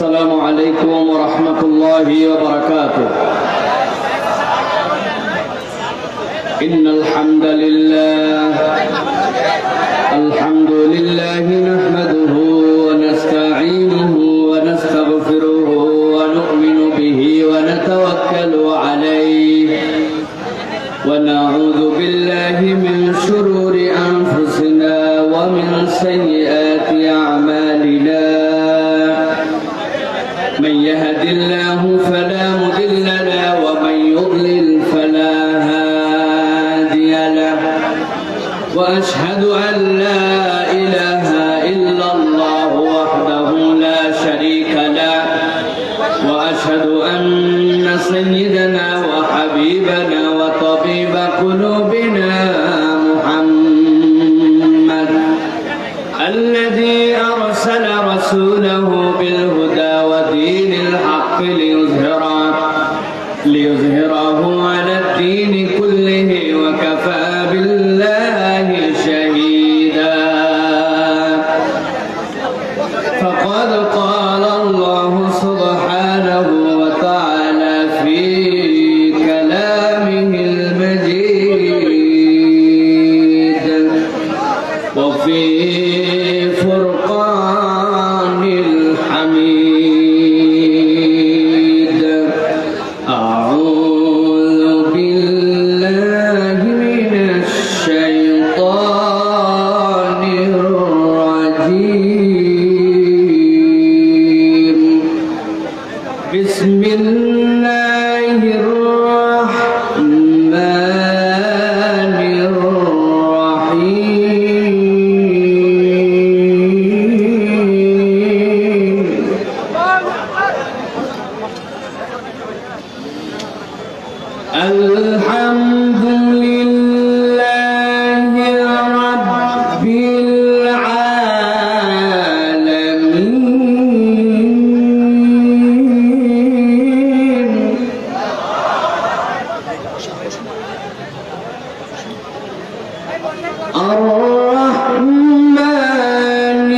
السلام عليكم ورحمة الله وبركاته. إن الحمد لله نحمده ونستعينه ونستغفره ونؤمن به ونتوكل عليه ونعوذ بالله من شرور أنفسنا ومن سيئات أعمالنا. من يهد الله فلا مضل له ومن يضلل فلا هادي له وأشهد أن لا إله إلا الله وحده لا شريك له وأشهد أن سيدنا وحبيبنا وطبيب قلوبنا محمد الذي أرسل رسوله بالهدى ودين الحق ليظهره على الدين كله وكفى بالله شهيدا. فقد قال الله سبحانه وتعالى في كلامه المجيد وفي فرقان الحميد. أعوذ بالله من الشيطان الرجيم. بسم الله الرحمن الحمد لله رب العالمين. الرحمن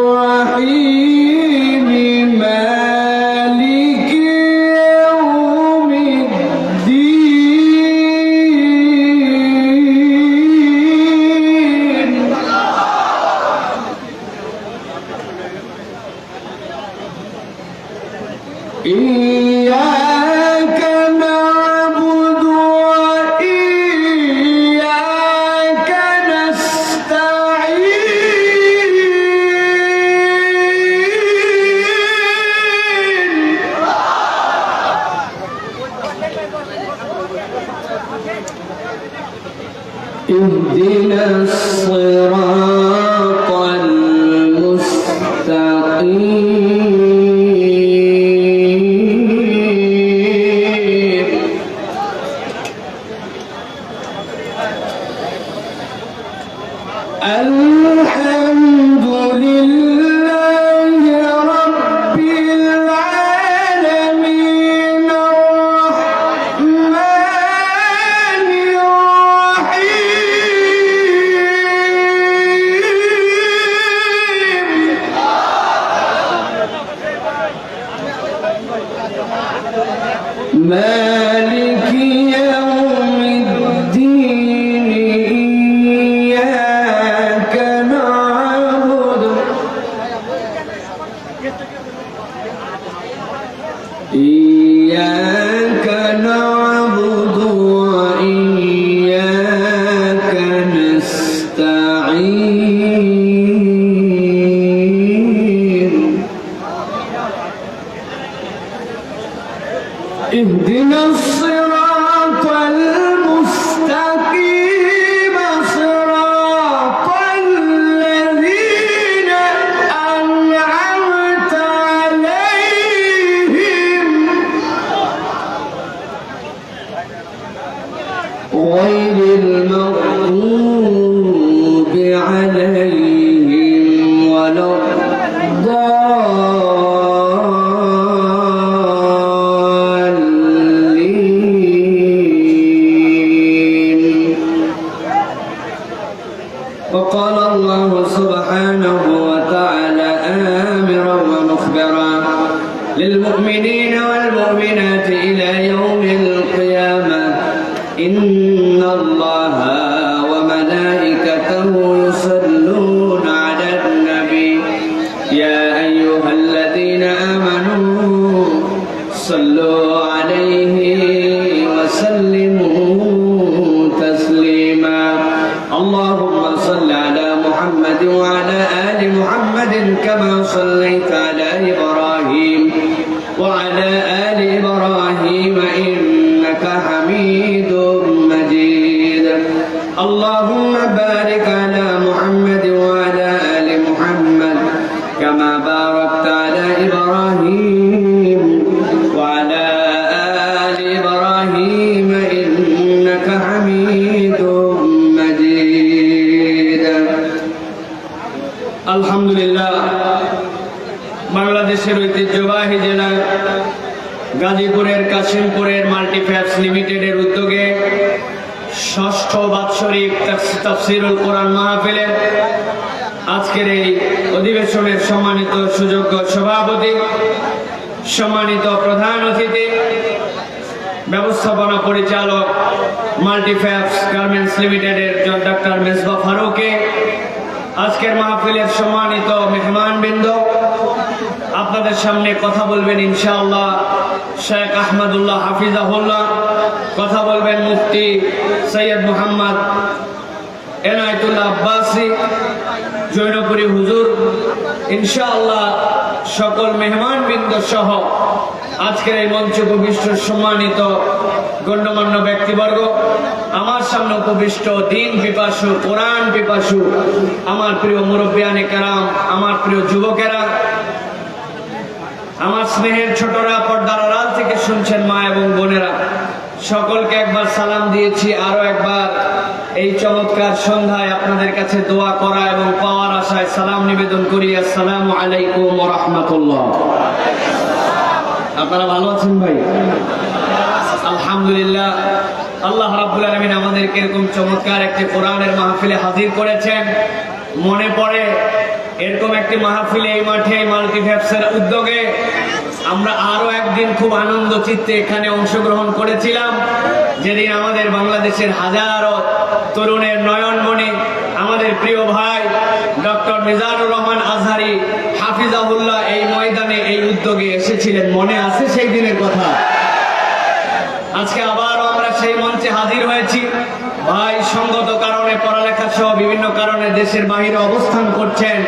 الرحيم مالك يوم الدين. إياك نعبد وإياك نستعين. اهدنا الصراط المستقيم. الحمد لله رب العالمين. الرحمن الرحيم مالك يوم الدين. إياك نعبد وإياك نستعين. اهدنا الصراط المستقيم صراط الذين أنعمت عليهم غير المغضوب عليهم ولا الضالين. للمؤمنين والمؤمنات إلى يوم القيامة إن الله وملائكته يصلون على النبي يا أيها الذين آمنوا صلوا عليه وسلموا تسليما اللهم صل على محمد وعلى آل محمد كما صليت على إبراهيم وعلى آل إبراهيم إنك حميد مجيد اللهم بارك على محمد وعلى آل محمد كما باركت على إبراهيم وعلى آل إبراهيم إنك حميد مجيد الحمد لله বাংলাদেশের ঐতিহ্যবাহী জেলা গাজীপুরের কাশিমপুরের মাল্টিফ্যাপস লিমিটেডের উদ্যোগে ষষ্ঠ বাৎসরিক তাফসীরুল কোরআন মাহফিলের আজকের এই অধিবেশনের সম্মানিত সুযোগ্য সভাপতি, সম্মানিত প্রধান অতিথি, ব্যবস্থাপনা পরিচালক মাল্টিফ্যাপস গার্মেন্টস লিমিটেডের ডক্টর মেজবা ফারুকী, আজকের মাহফিলের সম্মানিত মেহমানবৃন্দ, আপনাদের সামনে কথা বলবেন ইনশাআল্লাহ শেখ আহমদুল্লাহ হাফিজাহুল্লাহ, কথা বলবেন মুফতি সৈয়দ মুহাম্মদ এনায়েতুল্লাহ আব্বাসী জৈনপুরী হুজুর ইনশাআল্লাহ। সকল মেহমানবৃন্দ সহ আজকের এই মঞ্চে উপবিষ্ট সম্মানিত গণ্যমান্য ব্যক্তিবর্গ, আমার সামনে উপবিষ্ট দিন পিপাসু, কোরআন পিপাসু আমার প্রিয় মুরব্বিয়ানে কেরাম, আমার প্রিয় যুবকেরা, আমার স্নেহের ছোটরা, পর্দার আড়াল থেকে শুনছেন মা এবং বোনেরা, সকলকে একবার সালাম দিয়েছি। আরো একবার এই চমৎকার সন্ধ্যায় আপনাদের কাছে দোয়া করা এবং পাওয়ার আশায় সালাম নিবেদন করি। আসসালামু আলাইকুম ওয়া রাহমাতুল্লাহ। আপনারা ভালো আছেন ভাই? আলহামদুলিল্লাহ। আল্লাহ রাব্বুল আলামিন আমাদেরকে এরকম চমৎকার একটি কোরআনের মাহফিলে হাজির করেছেন। মনে পড়ে এরকম একটি মাহফিলে এই মাঠে মাল্টিফ্যাপসের উদ্যোগে আমরা আরো একদিন খুব আনন্দ চিত্তে এখানে অংশগ্রহণ করেছিলাম, যেদিন আমাদের বাংলাদেশের হাজারো তরুণের নয়নমণি আমাদের প্রিয় ভাই ডক্টর মিজানুর রহমান আজহারি হাফিজাহুল্লাহ এই ময়দানে এই উদ্যোগে এসেছিলেন। মনে আছে সেই দিনের কথা? আজকে আবারও আমরা সেই মঞ্চে হাজির হয়েছি। ভাই সঙ্গত কারণে, পড়ালেখা সহ বিভিন্ন কারণে দেশের বাহিরে অবস্থান করছেন।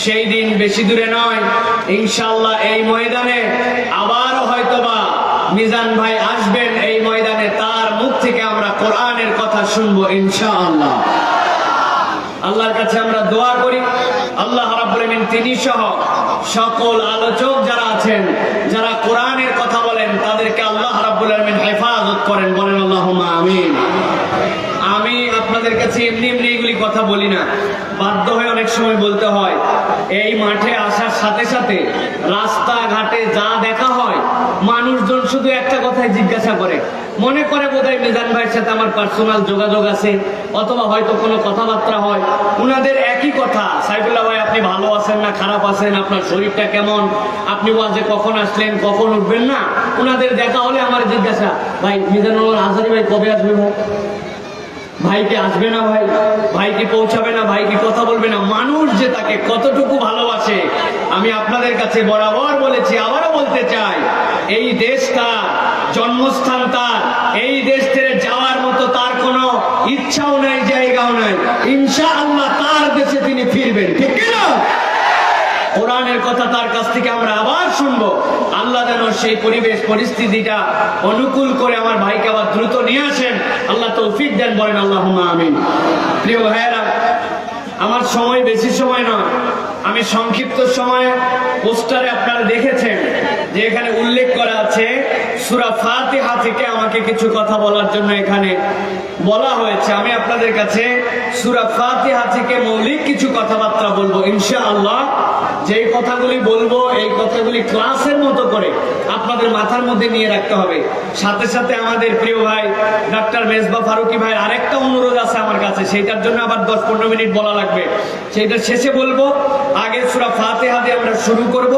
সেই দিন বেশি দূরে নয়, ইনশাআল্লাহ এই ময়দানে আবারও হয়তোবা মিজান ভাই আসবেন এই ময়দানে, তার মুখ থেকে আমরা কোরআনের কথা শুনবো ইনশাআল্লাহ। আল্লাহর কাছে আমরা দোয়া করি আল্লাহ রাব্বুল আলামিন তিনি সহ সকল আলোচক যারা আছেন, যারা কোরআনের কথা বলেন, তাদেরকে আল্লাহ রাব্বুল আলামিন হেফাজত করেন। বলেন আল্লাহুম্মা আমিন। আমি আপনাদের কাছে এমনি এমনি এগুলি কথা বলি না, বাধ্য হয়ে অনেক সময় বলতে হয়। এই মাঠে আসার সাথে সাথে রাস্তাঘাটে যা দেখা হয়, মানুষজন শুধু একটা কথাই জিজ্ঞাসা করে, মনে করে বোধহয় মিজান ভাইয়ের সাথে আমার পার্সোনাল যোগাযোগ আছে, অথবা হয়তো কোনো কথাবার্তা হয়। উনাদের একই কথা, সাইফুল্লাহ ভাই আপনি ভালো আছেন না খারাপ আছেন, আপনার শরীরটা কেমন, আপনি ওয়াজে কখন আসলেন, কখন উঠবেন না। উনাদের দেখা হলে আমার জিজ্ঞাসা, ভাই মিজানুর আজহারি ভাই কবে আসবে, ভাই কি আসবে না, ভাই কি পৌঁছাবে না, ভাই কি কথা বলবে না। মানুষ যে তাকে কতটুকু ভালোবাসে আমি আপনাদের কাছে বরাবর বলেছি, আবারও বলতে চাই। এই দেশ তার, জন্মস্থান তার, এই দেশ ছেড়ে যাওয়ার মতো তার কোনো ইচ্ছাও নাই, জায়গাও নাই। ইনশাআল্লাহ তার দেশে তিনি ফিরবেন, ঠিক না? কোরআনের কথা তার কাছ থেকে আমরা আবার শুনবো। আল্লাহ যেন সেই পরিবেশ পরিস্থিতিটা অনুকূল করে আমার ভাইকে আবার দ্রুত নিয়ে আসেন, আল্লাহ তৌফিক দেন। বলেন আল্লাহুম্মা আমিন। প্রিয় ভাইয়েরা, আমার সময় বেশি সময় নয়, আমি সংক্ষিপ্ত সময়ে পোস্টারে আপনারা দেখেছেন যে এখানে উল্লেখ করা আছে সূরা ফাতিহা থেকে আমাকে কিছু কথা বলার জন্য এখানে বলা হয়েছে। আমি আপনাদের কাছে সূরা ফাতিহা থেকে মৌলিক কিছু কথাবার্তা বলবো ইনশাআল্লাহ। যেই কথাগুলি বলবো এই কথাগুলি ক্লাসের মতো করে আপনাদের মাথার মধ্যে নিয়ে রাখতে হবে। সাথে সাথে আমাদের প্রিয় ভাই ডক্টর মেজবা ফারুকি ভাই আরেকটা অনুরোধ আছে আমার কাছে, সেইটার জন্য আবার 10-15 মিনিট বলা লাগবে, সেইটা শেষে বলবো। আগে সূরা ফাতিহা দিয়ে আমরা শুরু করব।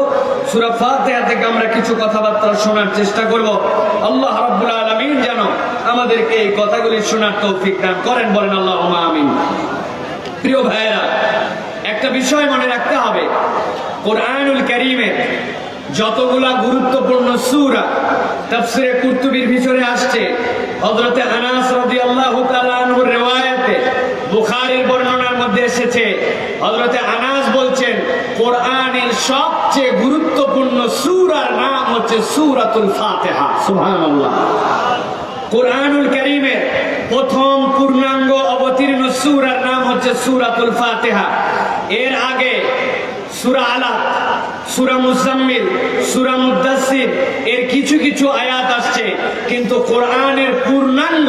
সূরা ফাতিহা থেকে আমরা কিছু কথাবার্তা শোনার চেষ্টা করব। আল্লাহ রাব্বুল আলামিন যেন আমাদেরকে এই কথাগুলি শোনার তৌফিক দান করেন, বলেন আল্লাহুম্মা আমিন। প্রিয় ভাইরা, একটা বিষয় মনে রাখতে হবে, কোরআনুল কারীমের যতগুলা গুরুত্বপূর্ণ সূরা তাফসীরে কুরতুবীর ভিতরে আসছে, হযরতে আনাস রাদিয়াল্লাহু তাআলা আনহুর রিওয়ায়াতে বুখারীর বর্ণনার মধ্যে এসেছে, হযরতে আনাস বলছেন কোরআনের সবচেয়ে গুরুত্বপূর্ণ সূরার নাম হচ্ছে সূরাতুল ফাতিহা। সুবহানাল্লাহ। কোরআনুল কারীমের প্রথম পূর্ণাঙ্গ অবতীর্ণ সূরার নাম হচ্ছে সূরাতুল ফাতিহা। এর আগে সূরা আলাক, সূরা মুজাম্মিল, সূরা মুদ্দাসসির এর কিছু কিছু আয়াত আসছে, কিন্তু কোরআনের পূর্ণাঙ্গ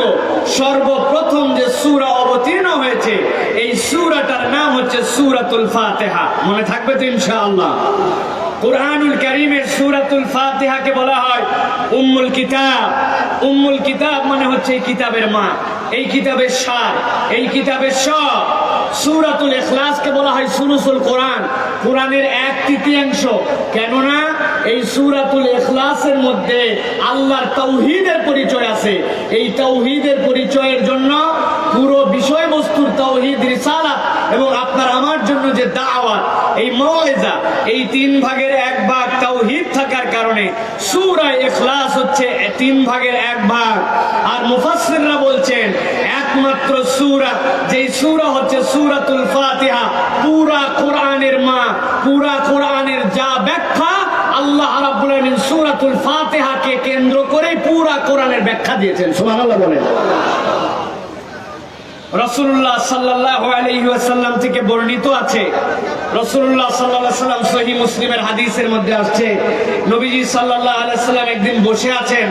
সর্বপ্রথম যে সূরা অবতীর্ণ হয়েছে এই সূরাটার নাম হচ্ছে সূরাতুল ফাতিহা। মনে থাকবে তো ইনশাআল্লাহ? কোরআনুল কারীমের সূরাতুল ফাতিহাকে বলা হয় উম্মুল কিতাব। উম্মুল কিতাব মানে হচ্ছে এই কিতাবের মা, এই কিতাবের সার, এই কিতাবের সব। সূরাতুল ইখলাসকে বলা হয় সুলুসুল কোরআন, কোরআনের 1/3। কেননা এই সূরাতুল ইখলাসের মধ্যে আল্লাহর তাওহীদের পরিচয় আছে। এই তাওহীদের পরিচয়ের জন্য পুরো বিষয়বস্তুর তাওহীদ, রিসালাত এবং আপনার আমার জন্য যে দাওয়াত, এই মওইজা, এই 3 ভাগের 1 ভাগ তাওহীদ থাকার কারণে সূরা ইখলাস হচ্ছে 3 ভাগের 1 ভাগ। আর মুফাসসিররা বলছেন একমাত্র সূরা, যেই সূরা হচ্ছে সূরাতুল ফাতিহা, পুরা কোরআনের মা, পুরা কোরআনের যা ব্যাখ্যা আল্লাহ রাব্বুল আলামিন সূরাতুল ফাতিহাকে কেন্দ্র করে পুরা কোরআনের ব্যাখ্যা দিয়েছেন। সুবহানাল্লাহ বলেন। রাসূলুল্লাহ সাল্লাল্লাহু আলাইহি ওয়াসাল্লাম থেকে বর্ণিত আছে, রাসূলুল্লাহ সাল্লাল্লাহু আলাইহি ওয়াসাল্লাম সহিহ মুসলিমের হাদিসের মধ্যে আসছে, নবীজি সাল্লাল্লাহু আলাইহি ওয়াসাল্লাম একদিন বসে আছেন,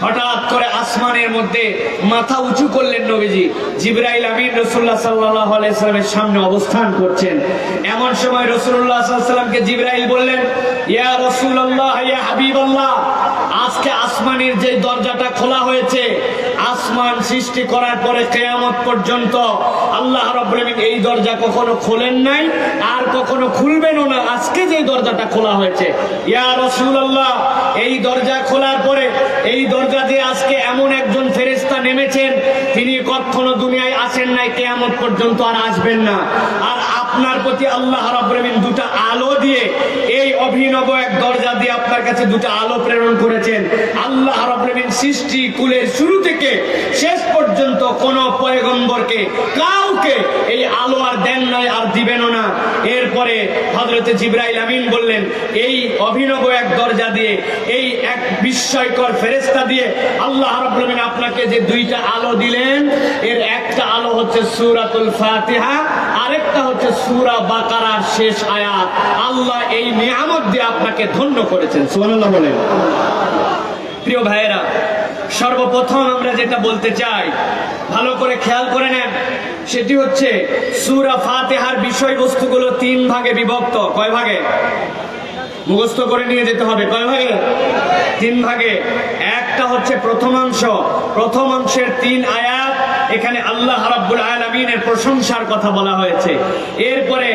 হঠাৎ করে আসমানের মধ্যে মাথা উঁচু করলেন নবীজি। জিবরাইল আমিন রাসূলুল্লাহ সাল্লাল্লাহু আলাইহি ওয়াসাল্লামের সামনে অবস্থান করছেন। এমন সময় রাসূলুল্লাহ সাল্লাল্লাহু আলাইহি ওয়াসাল্লামকে জিবরাইল বললেন, ইয়া রাসূলুল্লাহ, ইয়া হাবিবাল্লাহ, আজকে আসমানের যে দরজাটা খোলা হয়েছে, আসমান সৃষ্টি করার পরে কিয়ামত পর্যন্ত আল্লাহ রাব্বুল আলামিন এই দরজা কখনো খোলেন নাই, আর কখনো খুলবেনও না। আজকে যে দরজাটা খোলা হয়েছে, ইয়া রাসূলুল্লাহ, এই দরজা খোলার পরে এই দরজা দিয়ে আজকে এমন একজন ফেরেশতা নেমেছেন, তিনি কখনো দুনিয়ায় আসেন নাই, কিয়ামত পর্যন্ত আর আসবেন না। আর আপনার প্রতি আল্লাহ রাব্বুল আলামিন 2টা আলো দিয়ে, এই অভিনব এক দরজা দিয়ে আপনার কাছে 2টা আলো প্রেরণ করেছেন। আল্লাহ রাব্বুল আলামিন সৃষ্টি কুলের শুরু থেকে শেষ পর্যন্ত কোন পয়গম্বরকে, কাউকে এই আলো আর দেন নাই, আর দিবেনও না। এরপরে হযরতে জিবরাইল আমিন বললেন, এই অভিনব এক দরজা দিয়ে, এই এক বিস্ময়কর ফেরেশতা দিয়ে আল্লাহ রাব্বুল আলামিন আপনাকে যে 2টা আলো দিলেন, এর একটা আলো হচ্ছে সূরাতুল ফাতিহা, আরেকটা হচ্ছে সূরা বাকারার শেষ আয়াত। আল্লাহ এই নিয়ামত দিয়ে আপনাকে ধন্য করেছেন। সুবহানাল্লাহ বলেন। প্রিয় ভাইয়েরা, সর্বপ্রথম আমরা যেটা বলতে চাই, ভালো করে খেয়াল করে নেন, সেটি হচ্ছে সূরা ফাতিহার বিষয়বস্তুগুলো 3 ভাগে বিভক্ত। কয় ভাগে? মুখস্থ করে নিয়ে যেতে হবে। কয় ভাগে? 3 ভাগে। একটা হচ্ছে প্রথমাংশ, প্রথম অংশের 3 আয়াত, এখানে আল্লাহ রাব্বুল আলামিনের প্রশংসার কথা বলা হয়েছে। এরপরে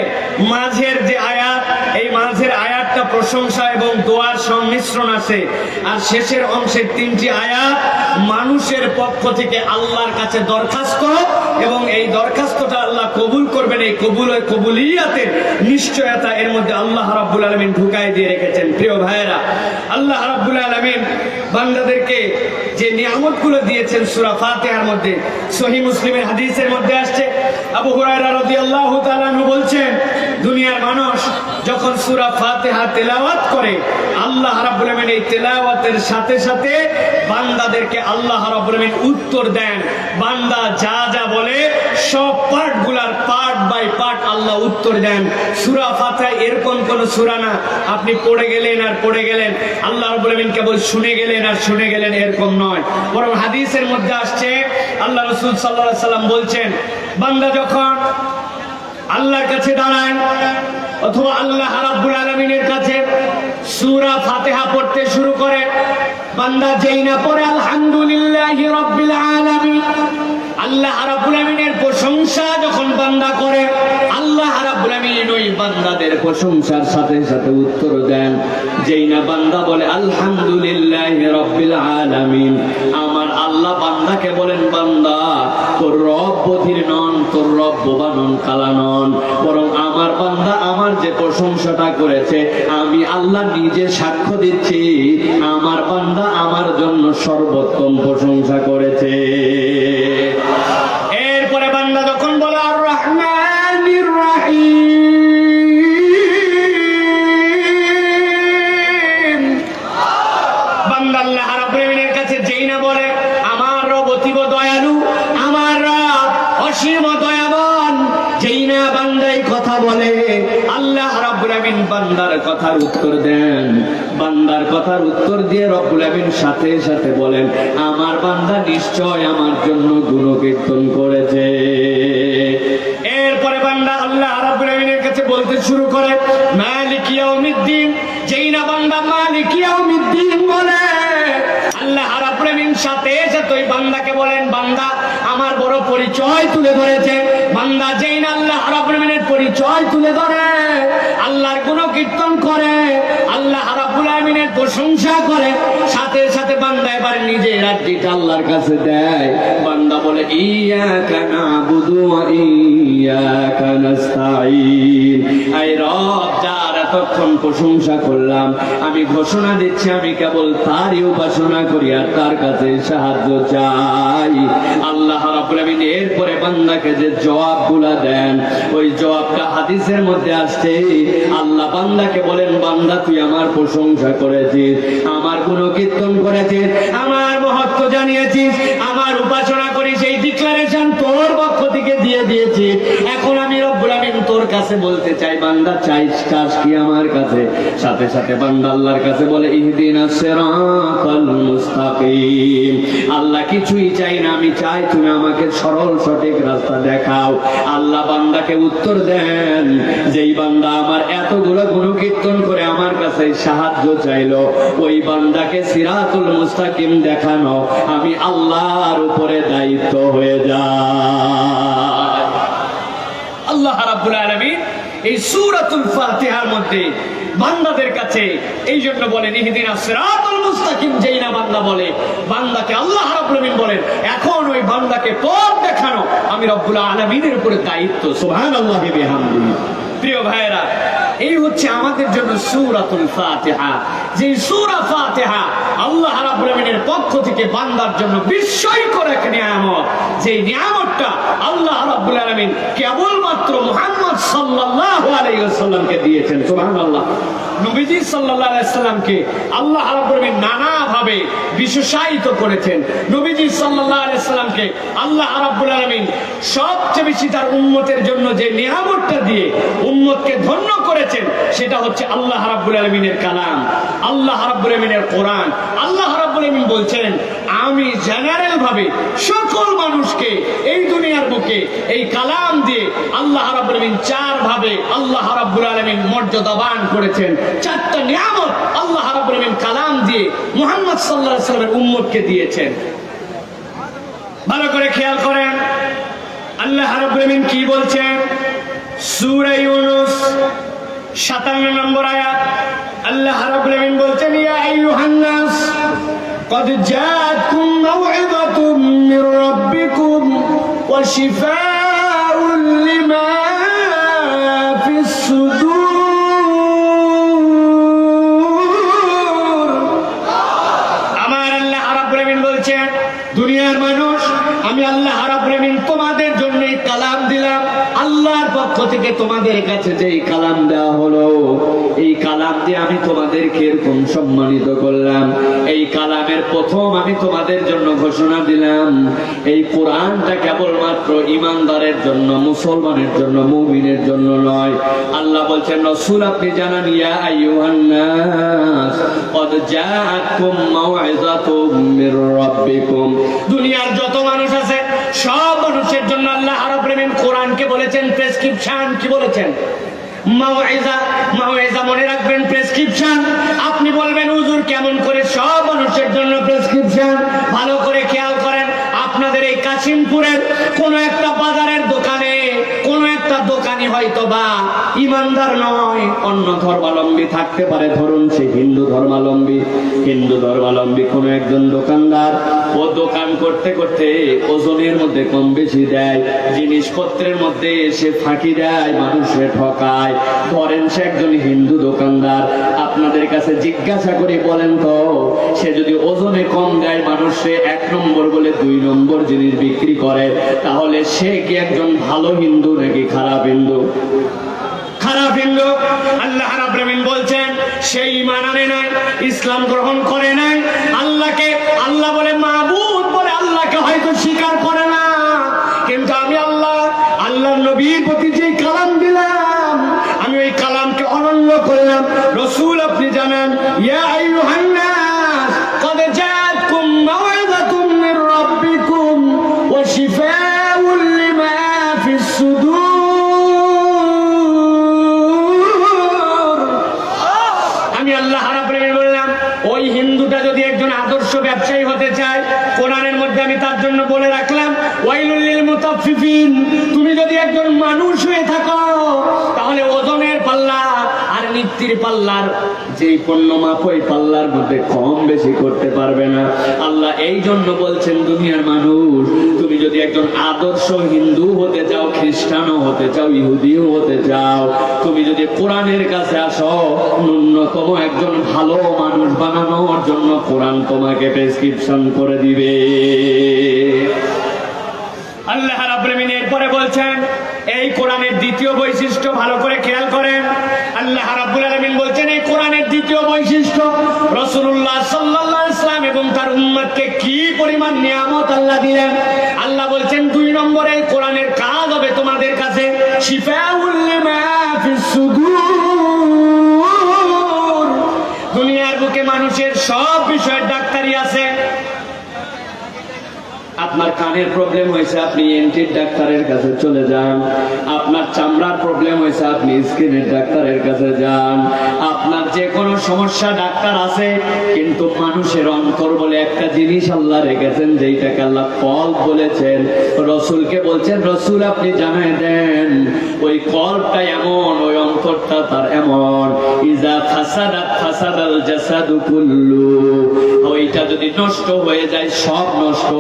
মাঝের যে আয়াত, এই মাঝের আয়াতটা প্রশংসা এবং দোয়ার সংমিশ্রণ আছে। আর শেষের অংশের 3টি আয়াত মানুষের পক্ষ থেকে আল্লাহর কাছে দরখাস্ত, এবং এই দরখাস্তটা আল্লাহ কবুল করবেন, এই কবুলিয়াতের নিশ্চয়তা এর মধ্যে আল্লাহ রাব্বুল আলামিন ঢুকাই দিয়ে রেখেছেন। প্রিয় ভাইয়েরা, আল্লাহ রাব্বুল আলামিন বান্দাদেরকে যে নিয়ামতগুলো দিয়েছেন সূরা ফাতিহার মধ্যে, সহিহ মুসলিমের হাদিসের মধ্যে আসছে, আবু হুরায়রা রাদিয়াল্লাহু তাআলা আনহু বলছেন, দুনিয়ার মানুষ যখন সূরা ফাতিহা তেলাওয়াত করে, আল্লাহ রাব্বুল আলামিন এই তেলাওয়াতের সাথে সাথে বান্দাদেরকে আল্লাহ রাব্বুল আলামিন উত্তর দেন। বান্দা যা যা বলে সব পার্টগুলার পার্ট বাই পার্ট আল্লাহ উত্তর দেন। সূরা ফাতিহা এরকম কোন সূরা না আপনি পড়ে গেলেন আর পড়ে গেলেন, আল্লাহ রাব্বুল আলামিন কেবল শুনে গেলেন আর শুনে গেলেন, এরকম নয়। বরং হাদিসের মধ্যে আসছে, আল্লাহ রাসূল সাল্লাল্লাহু আলাইহি সাল্লাম বলছেন, বান্দা যখন আল্লাহর কাছে দাঁড়ায় অথবা আল্লাহ রাব্বুল আলামিনের কাছে সূরা ফাতিহা পড়তে শুরু করে, বান্দা যেই না পড়ে আলহামদুলিল্লাহি রাব্বিল আলামিন, আল্লাহ রাব্বুল আলামিনের প্রশংসা যখন বান্দা করে, আল্লাহ রাব্বুল আলামিন ওই বান্দাদের প্রশংসার সাথে সাথে উত্তর দেন। যেই না বান্দা বলে আলহামদুলিল্লাহি রাব্বিল আলামিন, আমার আল্লাহ বান্দাকে বলেন, বান্দা তোর রব বধির নন, তোর রব বোবা নন, কালা নন, বরং আমার বান্দা আমার যে প্রশংসাটা করেছে, আমি আল্লাহ নিজে সাক্ষ্য দিচ্ছি, আমার বান্দা আমার জন্য সর্বোত্তম প্রশংসা করেছে। এরপরে বান্দা যখন বলে আর রহমানির রহিম, বান্দা আল্লাহ রাব্বুল আলামিনের কাছে যেই না বলে আমার রব অতীব দয়ালু, আমার রব অসীম দয়াবান, যেই না বান্দাই কথা বলে, আল্লাহ রাব্বুল আলামিন বান্দার কথার উত্তর দেন। বান্দার কথার উত্তর দিয়ে রব্বুল আলামিন সাথে সাথে বলেন, আমার বান্দা নিশ্চয় আমার জন্য গুণকীর্তন করেছে। এরপরে বান্দা আল্লাহ রাব্বুল আলামিনের কাছে বলতে শুরু করে মালিক ইয়াউমিদ্দিন, যেই না বান্দা মালিক ইয়াউমিদ্দিন বলে, আল্লাহ রাব্বুল আলামিন সাথে সাথে ওই বান্দাকে বলেন, বান্দা আমার বড় পরিচয় তুলে ধরেছে। বান্দা যেই না আল্লাহ রাব্বুল আলামিনের পরিচয় তুলে ধরে, আল্লাহর গুণকীর্তন করে, আল্লাহ রাব্বুল আলামিনের প্রশংসা করে, সাথে সাথে বান্দা এবার নিজে রাজ্যটা আল্লাহর কাছে দেয়। বান্দা বলে ইয়াকা নাবুদু ওয়া ইয়াকা নাস্তাঈন, আই রব যার এতক্ষণ প্রশংসা করলাম, আমি ঘোষণা দিচ্ছি আমি কেবল তারই উপাসনা করি আর তার কাছে সাহায্য চাই। আল্লাহ রাব্বুল আলামিন এরপরে বান্দাকে যে জবাবগুলা দেন, ওই জবাবটা হাদিসের মধ্যে আসছে। আল্লাহ বান্দাকে বলেন, বান্দা তুই আমার প্রশংসা করেছিস, আমার গুণকীর্তন করেছিস, আমার মহত্ব জানিয়েছিস, আমার উপাসনা করি, সেই ডিক্লারেশন তোর পক্ষ থেকে দিয়ে দিয়েছি। এখন আমি রব্বুল আলামিন তোর কাছে বলতে চাই, বান্দা চাইস কাজ কি আমার কাছে? সাথে সাথে বান্দা আল্লাহর কাছে বলে ইহদিনাস সিরাতাল মুস্তাকিম, আল্লাহ কিছুই চাই না, আমি চাই তুমি আমাকে সরল সঠিক রাস্তা দেখাও। আল্লাহ বান্দাকে উত্তর দেন, যেই বান্দা আমার এতগুলো গুণকীর্তন করে আমার কাছে সাহায্য চাইলো, ওই বান্দাকে সিরাতুল মুস্তাকিম দেখানো আমি আল্লাহর উপরে দায়িত্ব হয়ে যায়। আল্লাহ রাব্বুল আলামিন এই সূরাতুল ফাতিহার মধ্যে বান্দাদের কাছে এই জন্য বলেন ইহদিনাস সিরাতাল মুস্তাকিম, যেই না বান্দা বলে, বান্দাকে আল্লাহ রাব্বুল আলামিন বলেন এখন ওই বান্দাকে পথ দেখানো আমি রব্বুল আলামিনের উপরে দায়িত্ব। সুবহানাল্লাহি বিহামদিহি। প্রিয় ভাইরা, এই হচ্ছে আমাদের জন্য সূরাতুল ফাতিহা। যে সূরা ফাতিহা আল্লাহ রাব্বুল আলামিনের পক্ষ থেকে বান্দার জন্য বিস্ময়কর এক নিয়ামত, যে নিয়ামতটা আল্লাহ রাব্বুল আলামিন কেবলমাত্র মুহাম্মদ সাল্লাল্লাহু আলাইহি ওয়াসাল্লামকে দিয়েছেন। সুবহানাল্লাহ। নবীজি সাল্লাল্লাহু আলাইহি ওয়াসাল্লামকে আল্লাহ রাব্বুল আলামিন নানা ভাবে বিশেষায়িত করেছেন। নবীজি সাল্লাল্লাহু আলাইহি ওয়াসাল্লামকে আল্লাহ রাব্বুল আলামিন সবচেয়ে বেশি তার উম্মতের জন্য যে নিয়ামতটা দিয়ে উম্মতকে ধন্য করেছেন, সেটা হচ্ছে আল্লাহ রাব্বুল আলামিনের কালাম, আল্লাহ রাব্বুল আলামিনের কোরআন। আল্লাহ রাব্বুল আলামিন বলছেন, আমি জেনারেল ভাবে সকল মানুষকে এই দুনিয়ার বুকে এই কালাম দিয়ে আল্লাহ রাব্বুল আলামিন চার ভাবে আল্লাহ রাব্বুল আলামিন মর্যাদাবান করেছেন। চারটা নিয়ামত আল্লাহ রাব্বুল আলামিন কালাম দিয়ে মুহাম্মদ সাল্লাল্লাহু আলাইহি ওয়াসাল্লামের উম্মতকে দিয়েছেন। ভালো করে খেয়াল করেন আল্লাহ রাব্বুল আলামিন কি বলছেন। সূরা ইউনূস 57 নম্বর আয়াত আল্লাহ রাব্বুল আলামিন বলছেন, ইয়া আইয়ুহান নাস قد جاءتكم موعظة من ربكم وشفاء لما في الصدور। আমার আল্লাহ রাব্বুল আলামিন বলছেন, দুনিয়ার মানুষ আমি আল্লাহ রাব্বুল আলামিন তোমাদের জন্য এই কালাম দিলাম। আল্লাহর পক্ষ থেকে তোমাদের কাছে যে কালাম দেওয়া হলো, এই কালাম দিয়ে আমি তোমাদেরকে এরকম সম্মানিত করলাম। এই কালামের প্রথম আমি তোমাদের জন্য ঘোষণা দিলাম, এই কোরআনটা কেবলমাত্র ঈমানদারের জন্য, মুসলমানের জন্য, মুমিনের জন্য নয়। আল্লাহ বলছেন, রাসূল আপনি জানান, ইয়া আইয়ুহান নাস ক্বাদ জাআতকুম মাউইযাতুম মির রাব্বিকুম। দুনিয়ার যত মানুষ আছে সব মানুষের জন্য আল্লাহ রাব্বুল আলামিন কোরআনকে বলেছেন শ্রেষ্ঠ প্রেসক্রিপশন কি বলেছেন? মাওয়াইজা মনে রাখবেন, প্রেসক্রিপশন। আপনি বলবেন হুজুর কেমন করে সব মানুষের জন্য প্রেসক্রিপশন? ভালো করে খেয়াল করেন, আপনাদের এই কাশিমপুরের কোন একটা বাজারের দোকানে কোন একটা দোকানি হয়তো বা ইমানদার নয়, অন্য ধর্মাবলম্বী থাকতে পারে, ধরুন সে হিন্দু ধর্মাবলম্বী কোন একজন দোকানদার, ও দোকান করতে করতে ওজনের মধ্যে কম বেশি দেয়, জিনিসপত্রের মধ্যে সে ফাঁকি দেয়, মানুষের ঠকায়। ধরেন সে একজন হিন্দু দোকানদার, আপনাদের কাছে জিজ্ঞাসা করে বলেন তো, সে যদি ওজনে কম দেয় মানুষে 1 নম্বর বলে 2 নম্বর জিনিস বিক্রি করে, তাহলে সে কি একজন ভালো হিন্দু নাকি খারাপ হিন্দু? খারাপ হিন্দু। আল্লাহ রাব্বুল আলামিন বলছেন সেই ঈমান আনে নাই, ইসলাম গ্রহণ করে নাই, আল্লাহকে আল্লাহ বলে মাবুদ বলে আল্লাহকে হয়তো স্বীকার করে না, কিন্তু আমি আল্লাহর নবীর প্রতি যে কালাম দিলাম, আমি ওই কালামকে অনন্য করলাম। রাসূল আপনি জানেন, ইয়া আইয়ুহান নাস ক্বাদ জাআতকুম মাওইযাতুম মির রাব্বিকুম ওয়া শিফাউন লিমা ফিস সুদূর। আমি আল্লাহ রাব্বুল আলামিন বললাম, ওই হিন্দুটা যদি একজন আদর্শ ব্যবসায়ী হতে চায়, কোরআনের মধ্যে আমি তার জন্য বলে রাখলাম ওয়াইলুল লিল মুতাফফিফিন। তুমি যদি একজন মানুষ হয়ে থাকো, তাহলে ওজনের পাল্লা আর নিত্যির পাল্লার যেই পণ্য মাপ, ওই পাল্লার মধ্যে কম বেশি করতে পারবে না। আল্লাহ এই জন্য বলছেন দুনিয়ার মানুষ, তুমি যদি একজন আদর্শ হিন্দু হতে চাও, খ্রিস্টানও হতে চাও, ইহুদিও হতে চাও, তুমি যদি কোরআনের কাছে আসো, ন্যূনতম একজন ভালো মানুষ বানানোর জন্য কোরআন তোমাকে প্রেসক্রিপশন করে দিবে। আল্লাহ রাব্বুল আলামিন এরপরে বলছেন এই কোরআনের দ্বিতীয় বৈশিষ্ট্য, ভালো করে খেয়াল করেন। আল্লাহ রাব্বুল আলামিন বলছেন এই কোরআনের দ্বিতীয় বৈশিষ্ট্য, রাসূলুল্লাহ সাল্লাল্লাহু আলাইহি ওয়াসাল্লাম এবং তার উম্মতকে কি পরিমাণ নিয়ামত আল্লাহ দিলেন। আল্লাহ বলছেন 2 নম্বরে এই কোরআনের কাজ হবে তোমাদের কাছে শিফাউল লিমা ফিস সুদূর। দুনিয়ার বুকে মানুষের সব বিষয়ের ডাক্তারি আছে। আপনার কানের প্রবলেম হয়েছে, আপনি এনটির ডাক্তারের কাছে চলে যান। আপনার চামড়ার প্রবলেম হয়েছে, আপনি স্কিনের ডাক্তারের কাছে যান। আপনার যে কোনো সমস্যা ডাক্তার আছে, কিন্তু মানুষের অন্তর বলে একটা জিনিস আল্লাহ রেখেছেন, যেইটাকে আল্লাহ কলব বলেছেন। রসুলকে বলছেন, রসুল আপনি জানাই দেন ওই কলবটা এমন, ওই অন্তরটা তার এমন, ইজা ফাসাদাত ফাসাদাল জাসাদু কুল্লু, ওইটা যদি নষ্ট হয়ে যায় সব নষ্ট,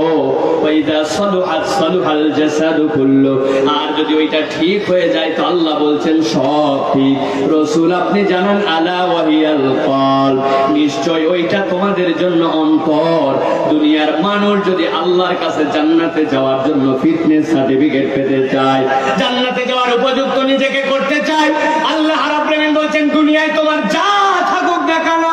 ওইদা সলুহাত সলুহাল জাসাদু কুল্লু, আর যদি ওইটা ঠিক হয়ে যায় তো আল্লাহ বলছেন সব ঠিক। রাসূল আপনি জানেন আলা ওয়াহিয়াল কলব, নিশ্চয় ওইটা তোমাদের জন্য অন্তর। দুনিয়ার মানুষ যদি আল্লাহর কাছে জান্নাতে যাওয়ার জন্য ফিটনেস সার্টিফিকেট পেতে চায়, জান্নাতে যাওয়ার উপযুক্ত নিজেকে করতে চায়, আল্লাহ রাব্বুল আলামিন বলছেন দুনিয়ায় তোমার যা থাকুক না কেন,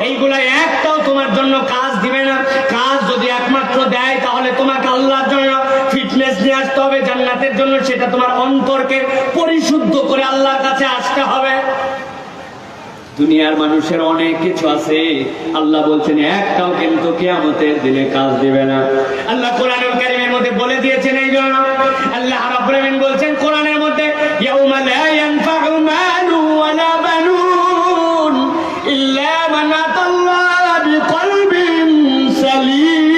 এইগুলা একটাও তোমার জন্য কাজ দিবে না। কাজ যদি একমাত্র দেয়, তাহলে তোমাকে আল্লাহর জন্য ফিটনেস নিয়ে আসতে হবে জান্নাতের জন্য, সেটা তোমার অন্তরকে পরিশুদ্ধ করে আল্লাহর কাছে আসতে হবে। দুনিয়ার মানুষের অনেক কিছু আছে, আল্লাহ বলছেন একটাও কিন্তু কিয়ামতের দিনে কাজ দিবে না। আল্লাহ কোরআনুল কারীমের মধ্যে বলে দিয়েছেন এই জন্য। আল্লাহ রাব্বুল আলামিন বলছেন কোরআনের মধ্যে, ইয়াউমা লা ইয়ানফাউ মালু ওয়ালা বানুন ইল্লা মান আতাল্লাহ বিকলবিন সালিম।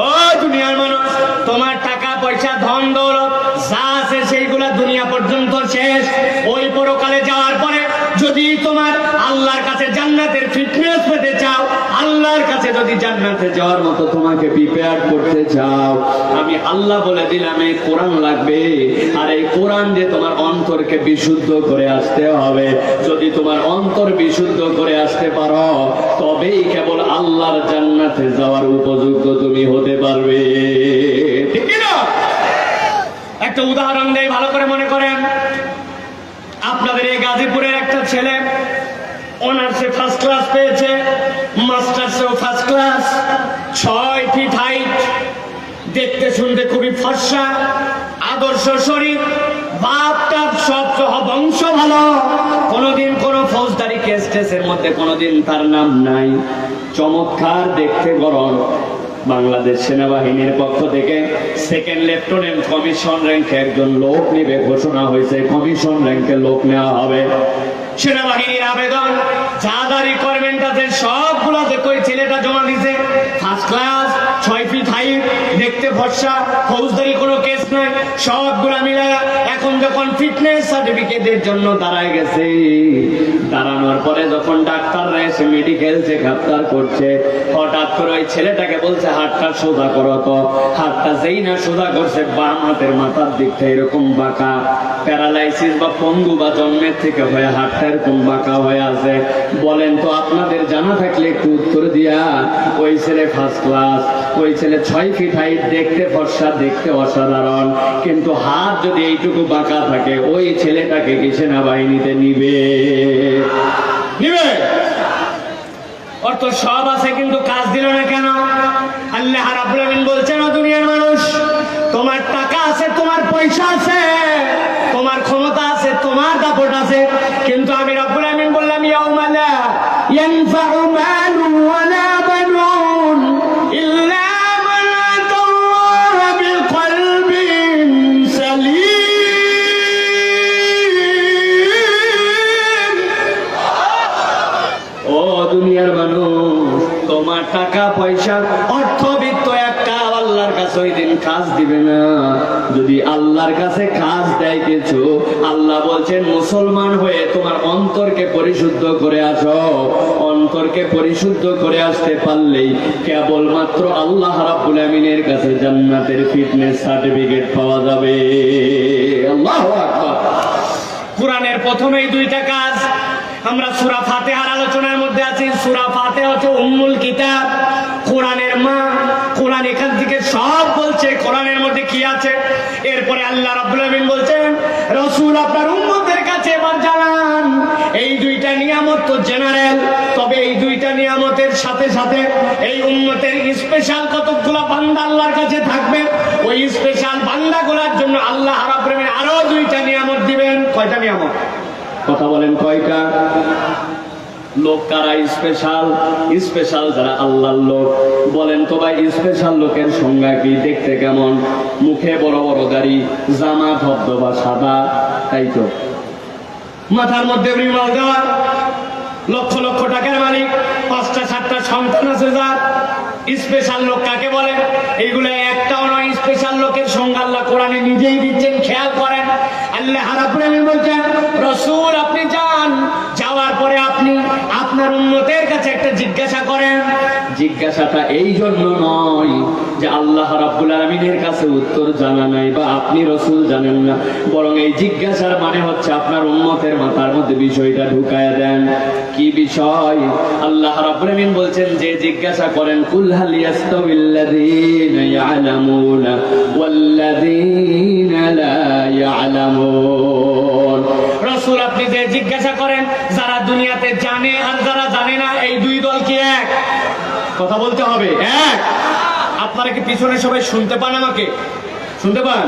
ও দুনিয়ার মানুষ, তোমার টাকা পয়সা ধন দৌলত যা আছে সেইগুলা দুনিয়া পর্যন্ত শেষ। ওই পরকালে যাওয়ার পরে যদি তোমার আল্লাহর কাছে জান্নাতের ফিটনেস পেতে চাও, আল্লাহর কাছে যদি জান্নাতে যাওয়ার মতো তোমাকে প্রিপেয়ার করতে চাও, আমি আল্লাহ বলে দিলাম এই কোরআন লাগবে। আর এই কোরআন দিয়ে তোমার অন্তরকে বিশুদ্ধ করে আসতে হবে। যদি তোমার অন্তর বিশুদ্ধ করে আসতে পারো, তবেই কেবল আল্লাহর জান্নাতে যাওয়ার উপযুক্ত তুমি হতে পারবে। ঠিক না? একটা উদাহরণ দেই, ভালো করে মনে করেন। আপনাদের এই গাজীপুরের একটা ছেলে অনার্সে ফার্স্ট ক্লাস পেয়েছে, মাস্টার্সেও ফার্স্ট ক্লাস, 6 ফিট হাইট, দেখতে শুনতে খুবই ফর্সা, আদর্শ শরীর, বাপ টাপ সব সহ বংশ ভালো, কোনোদিন কোনো ফৌজদারি কেসের মধ্যে কোনোদিন তার নাম নাই, চমৎকার দেখতে গরম। বাংলাদেশ সেনাবাহিনীর পক্ষ থেকে সেকেন্ড লেফটেন্যান্ট কমিশন র্যাঙ্কে একজন লোক নেবে ঘোষণা হয়েছে। কমিশন র্যাঙ্কে লোক নেওয়া হবে। সেনাবাহিনীর আবেদন যা যা রিকোয়ারমেন্ট আছে সবগুলো দেখো, ওই ছেলেটা জমা দিছে। ফার্স্ট ক্লাস, 6 ফিট হাইট, দেখতে ফর্সা, ফৌজদারি কোনো কেস নাই, সবগুলা মিলায়া এখন যখন ফিটনেস সার্টিফিকেটের জন্য দাঁড়ায় গেছে, দাঁড়ানোর পরে যখন ডাক্তাররা এসে মেডিকেল চেক আপ করছে, হঠাৎ করে ওই ছেলেটাকে বলছে হাতটা সোজা করো। তো হাতটা যেই না সোজা করছে, বাম হাতের মাথার দিকটা এরকম বাঁকা, প্যারালাইসিস বা পঙ্গু বা জন্মের থেকে হয়ে হাতটা এরকম বাঁকা হয়ে আছে। বলেন তো আপনাদের জানা থাকলে একটু উত্তর দিয়া। ওই ছেলে ফার্স্ট ক্লাস, ওই ছেলে 6 ফিট হাইট, দেখতে ফর্সা, দেখতে অসাধারণ, কিন্তু হাত যদি এইটুকু বাঁকা থাকে, ওই ছেলেটাকে কি সেনাবাহিনীতে নিবে? নিবে? ওর তো সব আছে কিন্তু কাজ দিল না কেন? আল্লাহ রাব্বুল আমিন বলছেন, ও দুনিয়ার মানুষ, তোমার টাকা আছে, তোমার পয়সা আছে, তোমার ক্ষমতা আছে, তোমার দাপট আছে, কিন্তু আমি রাব্বুল আমিন বললাম, ইয়াউমা লা ইয়ানফাউ মালুন ওয়ালা বানুন ইল্লা মান আতাল্লাহা বিকলবিন সালিম। ও দুনিয়ার মানুষ, তোমার টাকা পয়সা অর্থবিত্ত একটা আল্লাহর কাছে ওই দিন কাজ দিবে না। যদি আল্লাহর কাছে কাজ দেয় কিছু, আল্লাহ বলছেন মুসলমান হয়ে তোমার অন্তরকে পরিশুদ্ধ করে আসো। অন্তরকে পরিশুদ্ধ করে আসতে পারলেই কেবলমাত্র আল্লাহ রাব্বুল আমিনের কাছে জান্নাতের ফিটনেস সার্টিফিকেট পাওয়া যাবে। আল্লাহু আকবার। কোরআনের প্রথমেই দুইটা কাজ। আমরা সূরা ফাতিহার আলোচনার মধ্যে আছি। সূরা ফাতিহা হচ্ছে উম্মুল কিতাব, কোরআনের মা। কোরআন এখান থেকে সব বলছে কোরআনের মধ্যে কি আছে। এরপরে আল্লাহ রাব্বুল আমিন বলছেন, রাসূল আপনার উম্মতের কাছে এবার জানান। এই দুইটা নিয়ামত তো জেনারেল, তবে এই দুইটা নিয়ামতের সাথে সাথে এই উম্মতের স্পেশাল কতগুলো বান্দা আল্লাহর কাছে থাকবে। ওই স্পেশাল বান্দাগুলোর জন্য আল্লাহ রাব্বুল আমিন আরো দুইটা নিয়ামত দিবেন। কয়টা নিয়ামত? কথা বলেন, কয়টা? লোক কারা স্পেশাল? স্পেশাল যারা আল্লাহর লোক। বলেন তো ভাই, স্পেশাল লোকের সংজ্ঞা কি? দেখতে কেমন? মুখে বড় বড় দাড়ি, জামা ধবধবা সাদা, তাই তো? মাথার মধ্যে রিমাল দেওয়া, লক্ষ লক্ষ টাকার মালিক, 5টা 7টা সন্তান আছে যার। স্পেশাল লোক কাকে বলে? এইগুলো একটাও নয়। স্পেশাল লোকের সংজ্ঞা আল্লাহ কোরআনে নিজেই দিচ্ছেন, খেয়াল করেন। আল্লাহ রাব্বুল আমিন বলছেন, রাসূল আপনি যান, যাওয়ার পরে আপনি আপনার উম্মতের কাছে একটা জিজ্ঞাসা করেন। জিজ্ঞাসাটা এই জন্য নয় যে আল্লাহ রাব্বুল আমিনের কাছে উত্তর জানা নাই বা আপনি রাসূল জানেন না, বরং এই জিজ্ঞাসার মানে হচ্ছে আপনার উম্মতের মাথার মধ্যে বিষয়টা ঢুকায়া দেন। কি বিষয়? আল্লাহ রাব্বুল আমিন বলছেন, যে জিজ্ঞাসা করেন, কুল হাল ইয়াস্তাবিল্লাযীনা ইয়ালামুনা ওয়াল্লাযীনা লা ইয়ালামুন। রাসূল আপনি যে জিজ্ঞাসা করেন, যারা দুনিয়াতে জানে আর যারা জানে না, এই দুই দল কি এক? কথা বলতে হবে, এক। আপনারা কি পিছনে সবাই শুনতে পান? আমাকে শুনতে পান?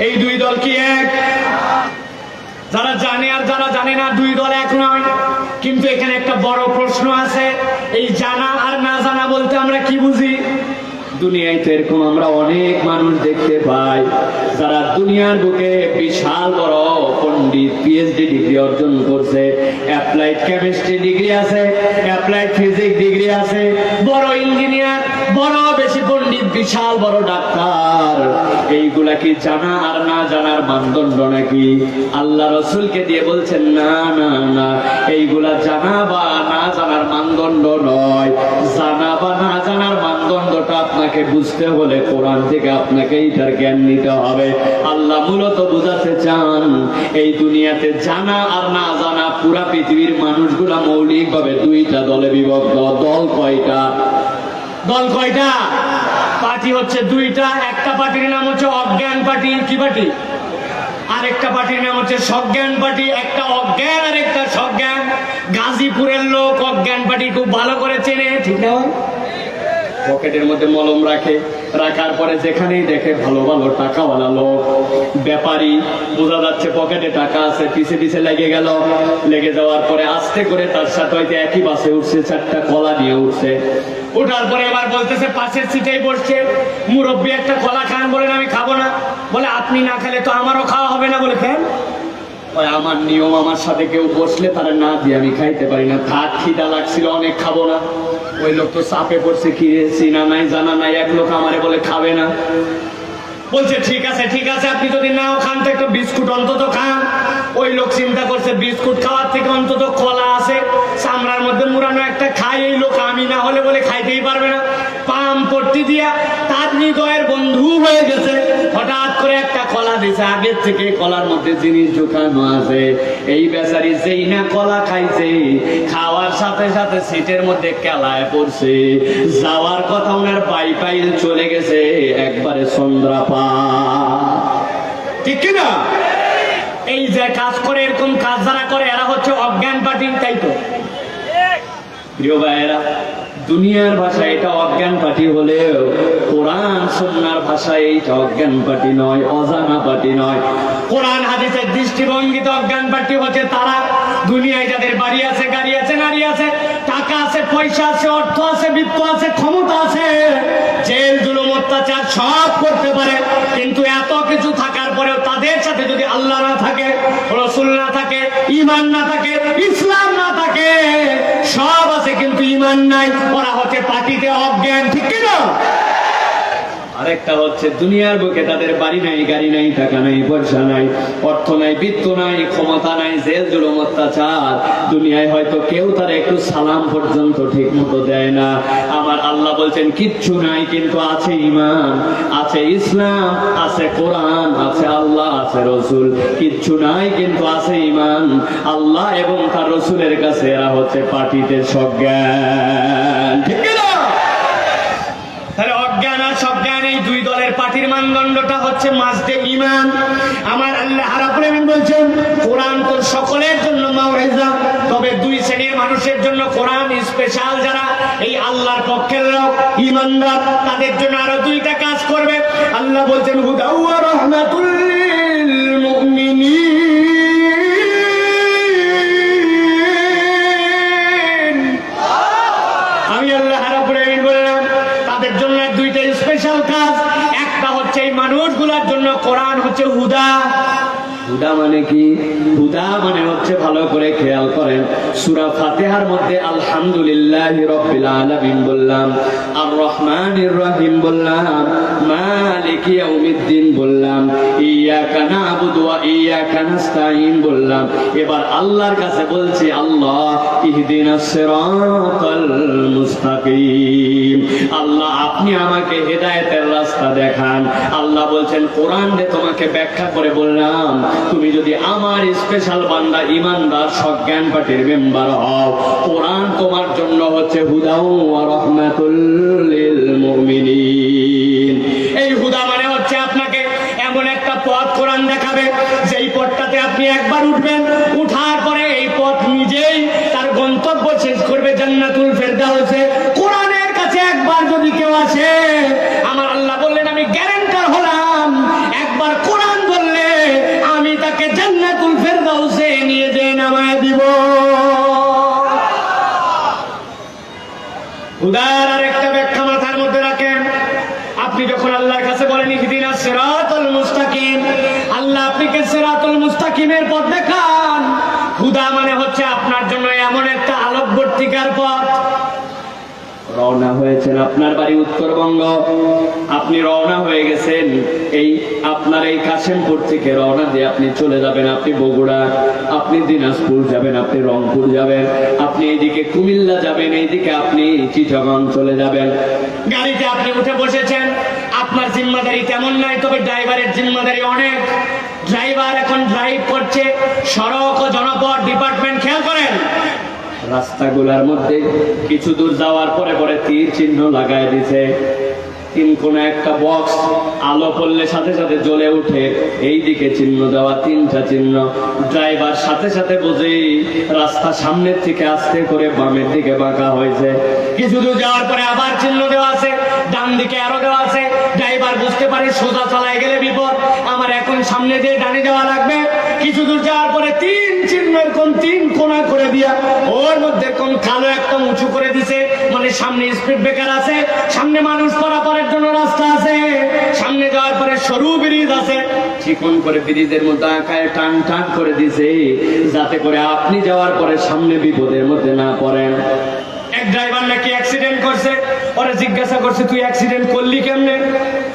এই দুই দল কি এক? যারা জানে আর যারা জানে না, দুই দল এক নয়। কিন্তু এখানে একটা বড় প্রশ্ন আছে, এই জানা আর না জানা বলতে আমরা কি বুঝি? দুনিয়ায় তো এরকম আমরা অনেক মানুষ দেখতে পাই যারা দুনিয়ার বুকে বিশাল বড় পণ্ডিত, পিএইচডি ডিগ্রি অর্জন করছে, অ্যাপ্লাইড কেমিস্ট্রি ডিগ্রি আছে, অ্যাপ্লাইড ফিজিক্স ডিগ্রি আছে, বড় ইঞ্জিনিয়ার, বড় বেশি পণ্ডিত, বিশাল বড় ডাক্তার। এইগুলা কি জানা আর না জানার মানদণ্ড নাকি? আল্লাহ রাসূলকে দিয়ে বলছেন, না না না, এইগুলা জানা বা না জানার মানদণ্ড নয়। জানা বা না জানার মানদণ্ডটা আপনাকে বুঝতে হলে কোরআন থেকে আপনাকে এইটার জ্ঞান নিতে হবে। আল্লাহ মূলত বোঝাতে চান, এই দুনিয়াতে জানা আর না জানা পুরা পৃথিবীর মানুষগুলা মৌলিকভাবে দুইটা দলে বিভক্ত। দল কয়টা? দল কয়টা? পার্টি হচ্ছে দুইটা। একটা পার্টির নাম হচ্ছে অজ্ঞান পার্টি। কি পার্টি? আরেকটা পার্টির নাম হচ্ছে সজ্ঞান পার্টি। একটা অজ্ঞান আর একটা সজ্ঞান। গাজীপুরের লোক অজ্ঞান পার্টি খুব ভালো করে চেনে, ঠিক না? পকেটের মধ্যে মলম রাখে, রাখার পরে যেখানেই দেখে ভালো ভালো টাকাওয়ালা লোক, ব্যাপারী, বোঝা যাচ্ছে পকেটে টাকা আছে, পিছে পিছে লেগে গেল। লেগে যাওয়ার পরে আস্তে করে তার সাথে হয়তো একই বাসে উঠছে, 4টা কলা নিয়ে উঠছে। ওঠার পরে এবার বলতেছে, পাশের সিটেই বসছে, মুরব্বী একটা কলা খান, বলেন আমি খাবো না। বলে আপনি না খেলে তো আমারও খাওয়া হবে না। বলে কেন? আমার নিয়ম, আমার সাথে কেউ বসলে তারা না দিয়ে আমি খাইতে পারি না। থাক, খিদা লাগছিল অনেক, খাবো না। ওই লোক তো চাপে পড়ছে, কি চিনা নাই জানা নাই, এক লোক আমারে বলে খাবে না। বলছে ঠিক আছে ঠিক আছে, আপনি যদি নাও খান তো একটু বিস্কুট অন্তত খান। ওই লোক চিন্তা করছে বিস্কুট খাওয়ার থেকে অন্তত কলা আছে চামড়ার মধ্যে মুড়ানো একটা খাই। এই লোক আমি না হলে বলে খাইতেই পারবে না। পাম পট্টি দিয়া তার হৃদয়ের বন্ধু হয়ে গেছে। হঠাৎ করে একটা কলা দিছে, আগের থেকে কলার মধ্যে জিনিস ঢুকানো আছে। এই বেচারি যেই না কলা খাইছে, খাওয়ার সাথে সাথে সিটের মধ্যে কেলায় পড়ছে। যাওয়ার কথা ওনার বাইপাইল চলে গেছে একবারে চন্দ্রাপা। ঠিক কিনা? এই যে কাজ করে, এরকম কাজ যারা করে এরা হচ্ছে অজ্ঞান পার্টি, তাই তো? প্রিয় ভাইয়েরা, দুনিয়ার ভাষায় এটা অজ্ঞান পার্টি হলেও কোরআন সুন্নাহর ভাষায় এইটা অজ্ঞান পার্টি নয়, অজানা পার্টি নয়। কোরআন হাদিসের দৃষ্টিভঙ্গিতে অজ্ঞান পার্টি হচ্ছে তারা দুনিয়ায় যাদের বাড়ি আছে, গাড়ি আছে, নারী আছে, টাকা আছে, পয়সা আছে, অর্থ আছে, বিত্ত আছে, ক্ষমতা আছে, জেল জুলুম অত্যাচার সব করতে পারে, কিন্তু এত কিছু থাকার পরেও তাদের সাথে যদি আল্লাহ না থাকে, রাসূল না থাকে, ঈমান না থাকে, ইসলাম না থাকে, সব আছে কিন্তু ঈমান নাই, ওরা হচ্ছে পার্টিতে অজ্ঞান। ঠিক কিনা? আরেকটা হচ্ছে দুনিয়ার বুকে তাদের বাড়ি নাই, গাড়ি নাই, টাকা নাই, পয়সা নাই, অর্থ নাই, বিত্ত নাই, ক্ষমতা নাই, জেল জুলুম অত্যাচার। দুনিয়ায় হয়তো কেউ তার একটু সালাম পর্যন্ত ঠিক মতো দেয় না। আমার আল্লাহ বলছেন কিচ্ছু নাই, কিন্তু আছে ঈমান, আছে ইসলাম, আছে কোরআন, আছে আল্লাহ, আছে রসুল। কিচ্ছু নাই কিন্তু আছে ঈমান, আল্লাহ এবং তার রসুলের কাছে এরা হচ্ছে পার্টিতে সজ্ঞান। ঠিক না? তাহলে অজ্ঞান আর সজ্ঞান, এই দুই দলের পার্টির মানদণ্ডটা হচ্ছে মাজদে ঈমান। আমার আল্লাহ রাব্বুল আলামিন বলছেন কোরআন তো সকলের জন্য মাউইজা, তবে দুই শ্রেণীর মানুষের জন্য কোরআন স্পেশাল। যারা এই আল্লাহর পক্ষের লোক, ঈমানদার, তাদের জন্য আরো দুইটা কাজ করবে। আল্লাহ বলছেন হুদা ওয়া রাহমাতুল লিল মুমিনিন। আমি আল্লাহ রাব্বুল আলামিন বললাম তাদের জন্য দুইটা স্পেশাল কাজ। একটা হচ্ছে এই মানুষগুলোর জন্য কোরআন হচ্ছে হুদা। হুদা মানে কি? হুদা মানে হচ্ছে, ভালো করে খেয়াল করেন, সূরা ফাতিহার মধ্যে আলহামদুলিল্লাহি রাব্বিল আলামিন বললাম, আর রহমানির রহিম বললাম, মালিকি ইয়াউমিদ্দিন বললাম, ইয়াকা না'বুদু ওয়া ইয়াকা নাস্তাঈন বললাম। এবার আল্লাহর কাছে বলছি, আল্লাহ ইহদিনাস সিরাতাল মুস্তাকিম, আল্লাহ আপনি আমাকে হেদায়েতের রাস্তা দেখান। আল্লাহ বলছেন কোরআন দিয়ে তোমাকে ব্যাখ্যা করে বললাম, তুমি যদি আমার স্পেশাল বান্দা, ঈমানদার, সজ্ঞান পার্টির মেম্বার হও, কোরআন তোমার জন্য হচ্ছে হুদা ওয়া রাহমাতুল লিল মুমিনিন। এই হুদা মানে হচ্ছে আপনাকে এমন একটা পথ কোরআন দেখাবে, যেই পথটাতে আপনি একবার উঠবেন, উঠার পরে এই পথ নিজেই তার গন্তব্য শেষ করবে জান্নাতুল ফেরদাউসে। কোরআনের কাছে একবার যদি কেউ আসে, আমার আল্লাহ বললেন আমি গ্যারান্টার হলাম, একবার কোরআন বললে আমি তাকে জান্নাতুল ফেরদাউসে নিয়ে যেয়ে নামায় দিব। হুদার আরেকটা ব্যাখ্যা মাথার মধ্যে রাখেন। আপনি যখন আল্লাহর কাছে বলেন ইহদিনাস সিরাতাল মুস্তাকিম, আল্লাহ আপনাকে সিরাতুল মুস্তাকিমের পথ দেখান। হুদা মানে হচ্ছে আপনার জন্য এমন একটা আলোকবর্তিকার পথ। রওনা হয়েছেন, আপনার বাড়ি উত্তরবঙ্গ, আপনি রওনা হয়ে গেছেন, এই আপনার এই কাশিমপুর থেকে রওনা দিয়ে আপনি চলে যাবেন, আপনি বগুড়া, আপনি দিনাজপুর যাবেন, আপনি রংপুর যাবেন, আপনি এইদিকে কুমিল্লা যাবেন, এইদিকে আপনি চিটাগাং চলে যাবেন। গাড়িতে আপনি উঠে বসেছেন, আপনার জিম্মাদারি তেমন নাই, তবে ড্রাইভারের জিম্মাদারি অনেক। ড্রাইভার এখন ড্রাইভ করছে, সড়ক ও জনপথ ডিপার্টমেন্ট খেয়াল করেন, রাস্তাগুলোর মধ্যে কিছু দূর যাওয়ার পরে পরে তীর চিহ্ন লাগায় দিছে। তিন কোণে একটা বক্স, আলো পড়লে সাথে সাথে জ্বলে উঠে, এই দিকে চিহ্ন দেওয়া, তিনটা চিহ্ন। ড্রাইভার সাথে সাথে বুঝে রাস্তা সামনের থেকে আস্তে করে বামের দিকে বাঁকা হয়েছে। কিছু দূর যাওয়ার পরে আবার চিহ্ন দেওয়া আছে, ডান দিকে আরো দেওয়া আছে। ড্রাইভার বুঝতে পারে সোজা চালায় গেলে বিপদ, আমার এখন সামনে দিয়ে ডানে যাওয়া লাগবে। কিছু দূর যাওয়ার পরে তিন চিহ্নের কোন তিন কোণা করে দিয়া ওর মধ্যে কোন কালো একটা উঁচু করে দিছে, মানে সামনে স্পিড ব্রেকার আছে, সামনে মানুষ পারাপারের জন্য রাস্তা আছে, সামনে যাওয়ার পরে সরু ব্রিজ আছে, চিকন করে ব্রিজের মধ্যে আঁকায় টান টান করে দিছে যাতে করে আপনি যাওয়ার পরে সামনে বিপদের মধ্যে না পড়েন। এক ড্রাইভার নাকি অ্যাক্সিডেন্ট করছে, ওরা জিজ্ঞাসা করছে তুই অ্যাক্সিডেন্ট করলি কেমনে?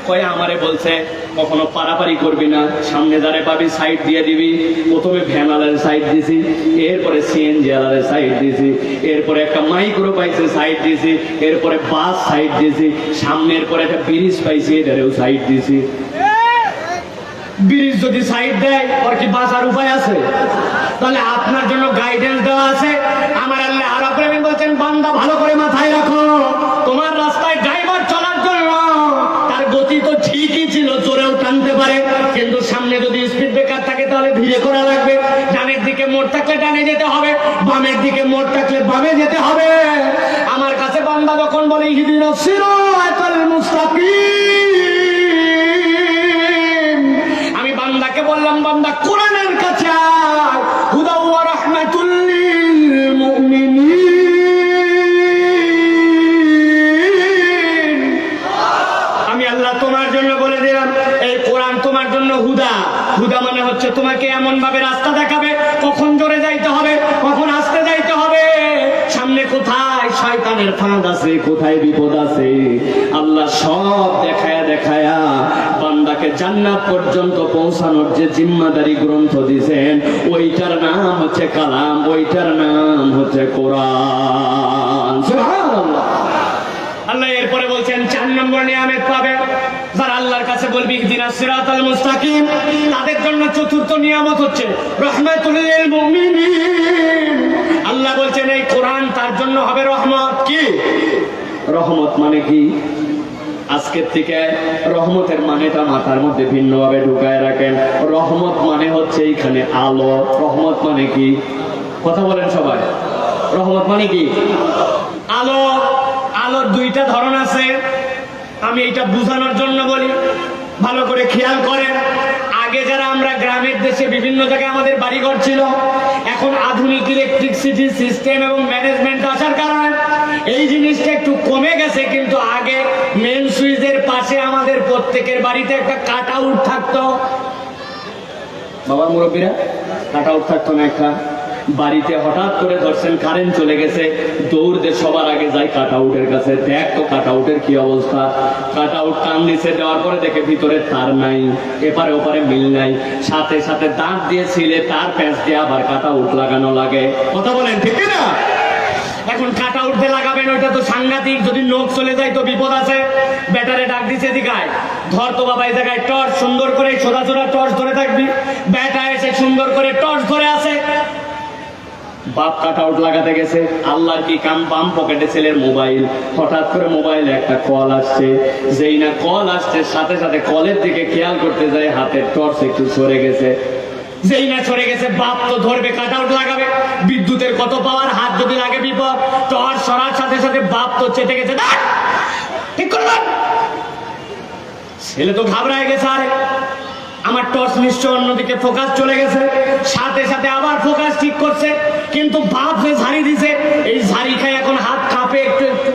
কয়ে আমারে বলছে কখনো পারাপারি করবি না, সামনে যারে পাবি সাইড দিয়ে দিবি। প্রথমে ভ্যান আলারে সাইড দিছি, এরপরে সিএনজি আলারে সাইড দিছি, এরপরে একটা মাইক্রো পাইছে সাইড দিছি, এরপরে বাস সাইড দিছি, সামনের পরে একটা ব্রিজ পাইছি এটারেও সাইড দিছি। ব্রিজ যদি সাইড দেয় ওর কি বাঁচার উপায় আছে? তাহলে আপনার জন্য গাইডেন্স দেওয়া আছে। আমার আল্লাহ রাব্বুল আলামিন বলছেন বান্দা ভালো করে মাথায় রাখো, তোমার রাস্তায় ড্রাইভার চলার জন্য তার গতি তো ঠিকই ছিল, জোরেও টানতে পারে, কিন্তু সামনে যদি স্পিড ব্রেকার থাকে তাহলে ধীরে করা লাগবে। ডানের দিকে মোড় থাকলে ডানে যেতে হবে, বামের দিকে মোড় থাকলে বামে যেতে হবে। আমার কাছে বান্দা যখন বলে ইহদিনাস সিরাতাল মুস্তাকিম, আমি বান্দাকে বললাম বান্দা কোরআনের কাছে আয়, হুদা ওয়া রাহমাতুল লিল মুমিনিন। আমি আল্লাহ তোমার জন্য বলে দিলাম এই কোরআন তোমার জন্য হুদা। হুদা মানে হচ্ছে তোমাকে এমন ভাবে রাস্তা দেখাবে কখন জোরে যাইতে হবে, কখন আস্তে যাইতে হবে, সামনে কোথায় শয়তানের ফাঁদ আছে, কোথায় বিপদ আছে, আল্লাহ সব দেখায়া দেখায়া বান্দাকে জান্নাত পর্যন্ত পৌঁছানোর যে জিম্মাদারি গ্রন্থ দিয়েছেন ওইটার নাম হচ্ছে কালাম, ওইটার নাম হচ্ছে কোরআন। সুবহানাল্লাহ। আল্লাহ এরপরে বলছেন 4 নম্বর নিয়ামত পাবে যারা আল্লাহর কাছে বলবি ইহদিনাস সিরাতাল মুস্তাকিম, তাদের জন্য চতুর্থ নিয়ামত হচ্ছে রাহমাতুল লিল মুমিনিন। আল্লাহ বলছেন এই কোরআন তার জন্য হবে রহমত। কি রহমত মানে কি? আজকের থেকে রহমতের মানেটা মাথার মধ্যে ভিন্নভাবে ঢুকায় রাখেন। রহমত মানে হচ্ছে এইখানে আলো। রহমত মানে কি? কথা বলেন সবাই। রহমত মানে কি? আলো। আলোর দুইটা ধরন আছে, আমি এটা বুঝানোর জন্য বলি, ভালো করে খেয়াল করেন। আগে যারা আমরা গ্রামের দেশে বিভিন্ন জায়গায় আমাদের বাড়িঘর ছিল, এখন আধুনিক ইলেকট্রিসিটি সিস্টেম এবং ম্যানেজমেন্ট আসার কারণে এই জিনিসটা একটু কমে গেছে, কিন্তু আগে মেন সুইচের পাশে আমাদের প্রত্যেকের বাড়িতে একটা কাট আউট থাকতো। বাবার মুরব্বীরা কাট আউট থাকতো না একটা বাড়িতে? হঠাৎ করে ধরছেন কারেন্ট চলে গেছে, দৌড় দিয়ে সবার আগে যায় কাট আউটের কাছে, দেখ তো কাট আউটের কি অবস্থা। কাট আউট টান নিচে দেওয়ার পরে দেখে ভিতরে তার নাই, এপারে ওপারে মিল নাই, সাথে সাথে দাঁত দিয়ে ছিলে তার প্যাঁচ দিয়ে আবার কাট আউট লাগানো লাগে। কথা বলেন ঠিক না? এখন কাট আউট দিয়ে লাগাবেন, ওইটা তো সাংঘাতিক, যদি নখ চলে যায় তো বিপদ আছে। ব্যাটারে ডাক দিচ্ছে দিকায় ধর তো বাবা, এই জায়গায় টর্চ, সুন্দর করে ছোটা ছোটা টর্চ ধরে থাকবি। ব্যাটা এসে সুন্দর করে টর্চ ধরে আছে, বাপ কাট আউট লাগাতে গেছে, আল্লাহর কি কাম, বাম পকেটে ছেলের মোবাইল, হঠাৎ করে মোবাইলে একটা কল আসছে, যেই না কল আসছে সাথে সাথে কলের দিকে খেয়াল করতে যায় হাতের টর্চ একটু সরে গেছে, যেই না সরে গেছে বাপ তো ধরবে কাট আউট লাগাবে, বিদ্যুতের কত পাওয়ার, হাত যদি লাগে বিপদ, টর্চ সরার সাথে সাথে বাপ তো চেটে গেছে, ঠিক করলাম। ছেলে তো ঘাবড়ায় গেছে, আরে আমার টর্চ নিশ্চয় অন্যদিকে ফোকাস চলে গেছে, সাথে সাথে আবার ফোকাস ঠিক করছে, কিন্তু বাপ যে ঝাড়ি দিছে, এই ঝাড়ি খাই এখন হাত কাঁপে একটু একটু।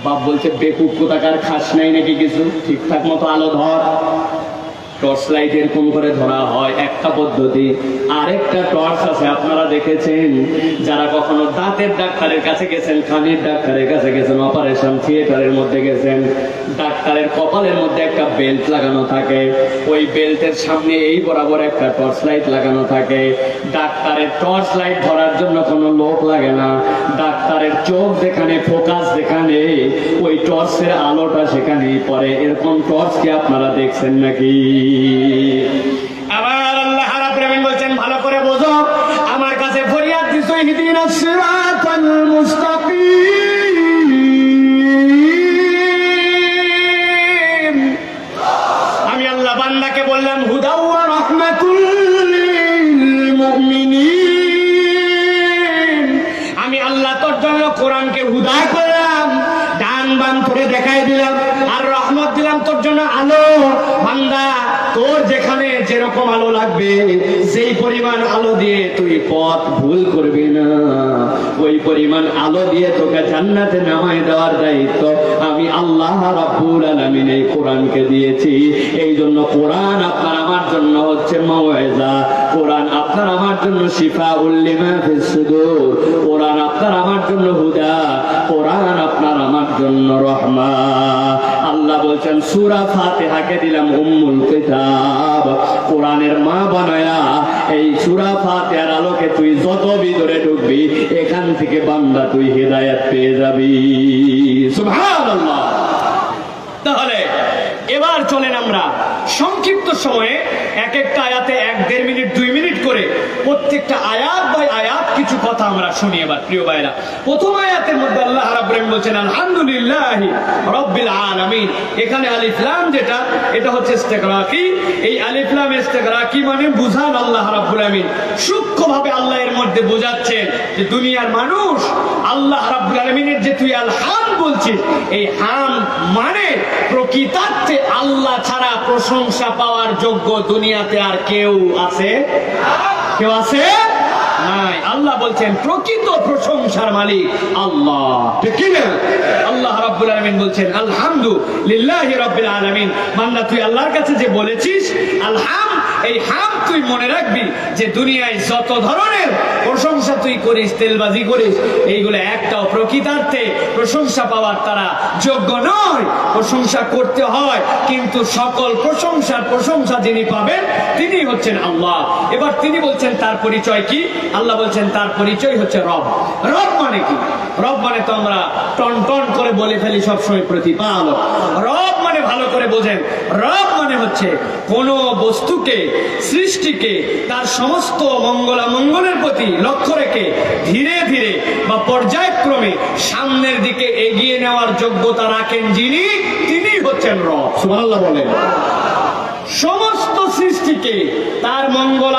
বাপ বলছে বেকুব কোথাকার, খাস নাই নাকি কিছু, ঠিকঠাক মতো আলো ধর। টর্চ লাইট এরকম করে ধরা হয় একটা পদ্ধতি। আরেকটা টর্চ আছে, আপনারা দেখেছেন যারা কখনো দাঁতের ডাক্তারের কাছে গেছেন, কানের ডাক্তারের কাছে গেছেন, অপারেশন থিয়েটারের মধ্যে গেছেন, ডাক্তারের কপালের মধ্যে একটা বেল্ট লাগানো থাকে, ওই বেল্টের সামনে এই বরাবর একটা টর্চ লাইট লাগানো থাকে। ডাক্তারের টর্চ লাইট ধরার জন্য কোনো লোক লাগে না, ডাক্তারের চোখ যেখানে, ফোকাস যেখানে, ওই টর্চের আলোটা সেখানেই পড়ে। এরকম টর্চ কি আপনারা দেখছেন নাকি? আবার আল্লাহ রাব্বুল আলামিন বলছেন ভালো করে বোঝো, আমার কাছে ফরিয়াদ দিছো ইহদিনাস সিরাতাল মুস্তাকিম, আলো। বান্দা তোর যেখানে যেরকম আলো লাগবে সেই পরিমাণ আলো দিয়ে তুই পথ ভুল করবি না, ওই পরিমাণ আলো দিয়ে তোকে জান্নাতে নামায় দেওয়ার দায়িত্ব আমি আল্লাহ রাব্বুল আলামিন এই কোরআনকে দিয়েছি। এই জন্য কোরআন আপনার আমার জন্য হচ্ছে মাওয়াইজা, কোরআন আপনার আমার জন্য শিফাউল লিমা ফিস সুদূর, কোরআন আপনার আমার জন্য হুদা, কোরআন আপনার আমার জন্য রহমা। আল্লাহ বলছেন সূরা ফাতিহাকে দিলাম উম্মুল কিতাব, কোরআনের মা বানায়া। এই সূরা ফাতিহার আলোকে তুই যত ভিতরে ঢুকবি এখান থেকে বান্দা তুই হিদায়াত পেয়ে যাবি। সুবহানাল্লাহ। তাহলে এবার চলেন আমরা সংক্ষিপ্ত সময়ে এক একটা আয়াতে 1-1.5 মিনিট 2 মিনিট করে প্রত্যেকটা আয়াত বাই আয়াত কিছু কথা আমরা শুনি। এবার প্রিয় ভাইরা, প্রথম আয়াতের মধ্যে আল্লাহ রাব্বুল আলামিন বলছেন আলহামদুলিল্লাহি রাব্বিল আলামিন। এখানে আলিফ লাম যেটা, এটা হচ্ছে ইস্তিগরাকি। এই আলিফ লাম ইস্তিগরাকি মানে বুঝান আল্লাহ রাব্বুল আলামিন সূক্ষ্মভাবে আল্লাহ এর মধ্যে বোঝাচ্ছেন যে দুনিয়ার মানুষ আল্লাহ রাব্বুল আলামিনের যে তুই আলহাম বলছিস, এই হাম মানে প্রকৃতার্থে আল্লাহ ছাড়া প্রশংসা পাওয়ার যোগ্য দুনিয়াতে আর কেউ আছে? কেউ আছে? নাই। আল্লাহ বলছেন প্রকৃত প্রশংসার মালিক আল্লাহ, ঠিক কি না? আল্লাহ রাব্বুল আলামিন বলছেন আলহামদুলিল্লাহি রাব্বিল আলামিন। বান্দা তুই আল্লাহর কাছে যে বলেছিস আলহাম, এই হাম তুই মনে রাখবি যে দুনিয়ায় যত ধরনের প্রশংসা তুই করিস, তেলবাজি করিস, এইগুলো একটাও প্রকৃতার্থে প্রশংসা পাওয়ার তারা যোগ্য নয়। প্রশংসা করতে হয়, কিন্তু সকল প্রশংসা যিনি পাবেন তিনি হচ্ছেন আল্লাহ। এবার তিনি বলছেন তার পরিচয় কি? আল্লাহ বলছেন তার পরিচয় হচ্ছে রব। রব মানে কি? রব মানে তো আমরা টন টন করে বলে ফেলি সবসময় প্রতিপালক। রব মানে ভালো করে বোঝেন, রব মানে হচ্ছে কোন বস্তুকে, সৃষ্টিকে তার সমস্ত মঙ্গলের প্রতি লক্ষ্য রেখে ধীরে ধীরে বা পর্যায়ক্রমে সামনের দিকে এগিয়ে নেওয়ার যোগ্যতা রাখেন যিনি, তিনি হচ্ছেন রব। সুবহানাল্লাহ বলেন। সমস্ত সৃষ্টিকে তার মঙ্গল,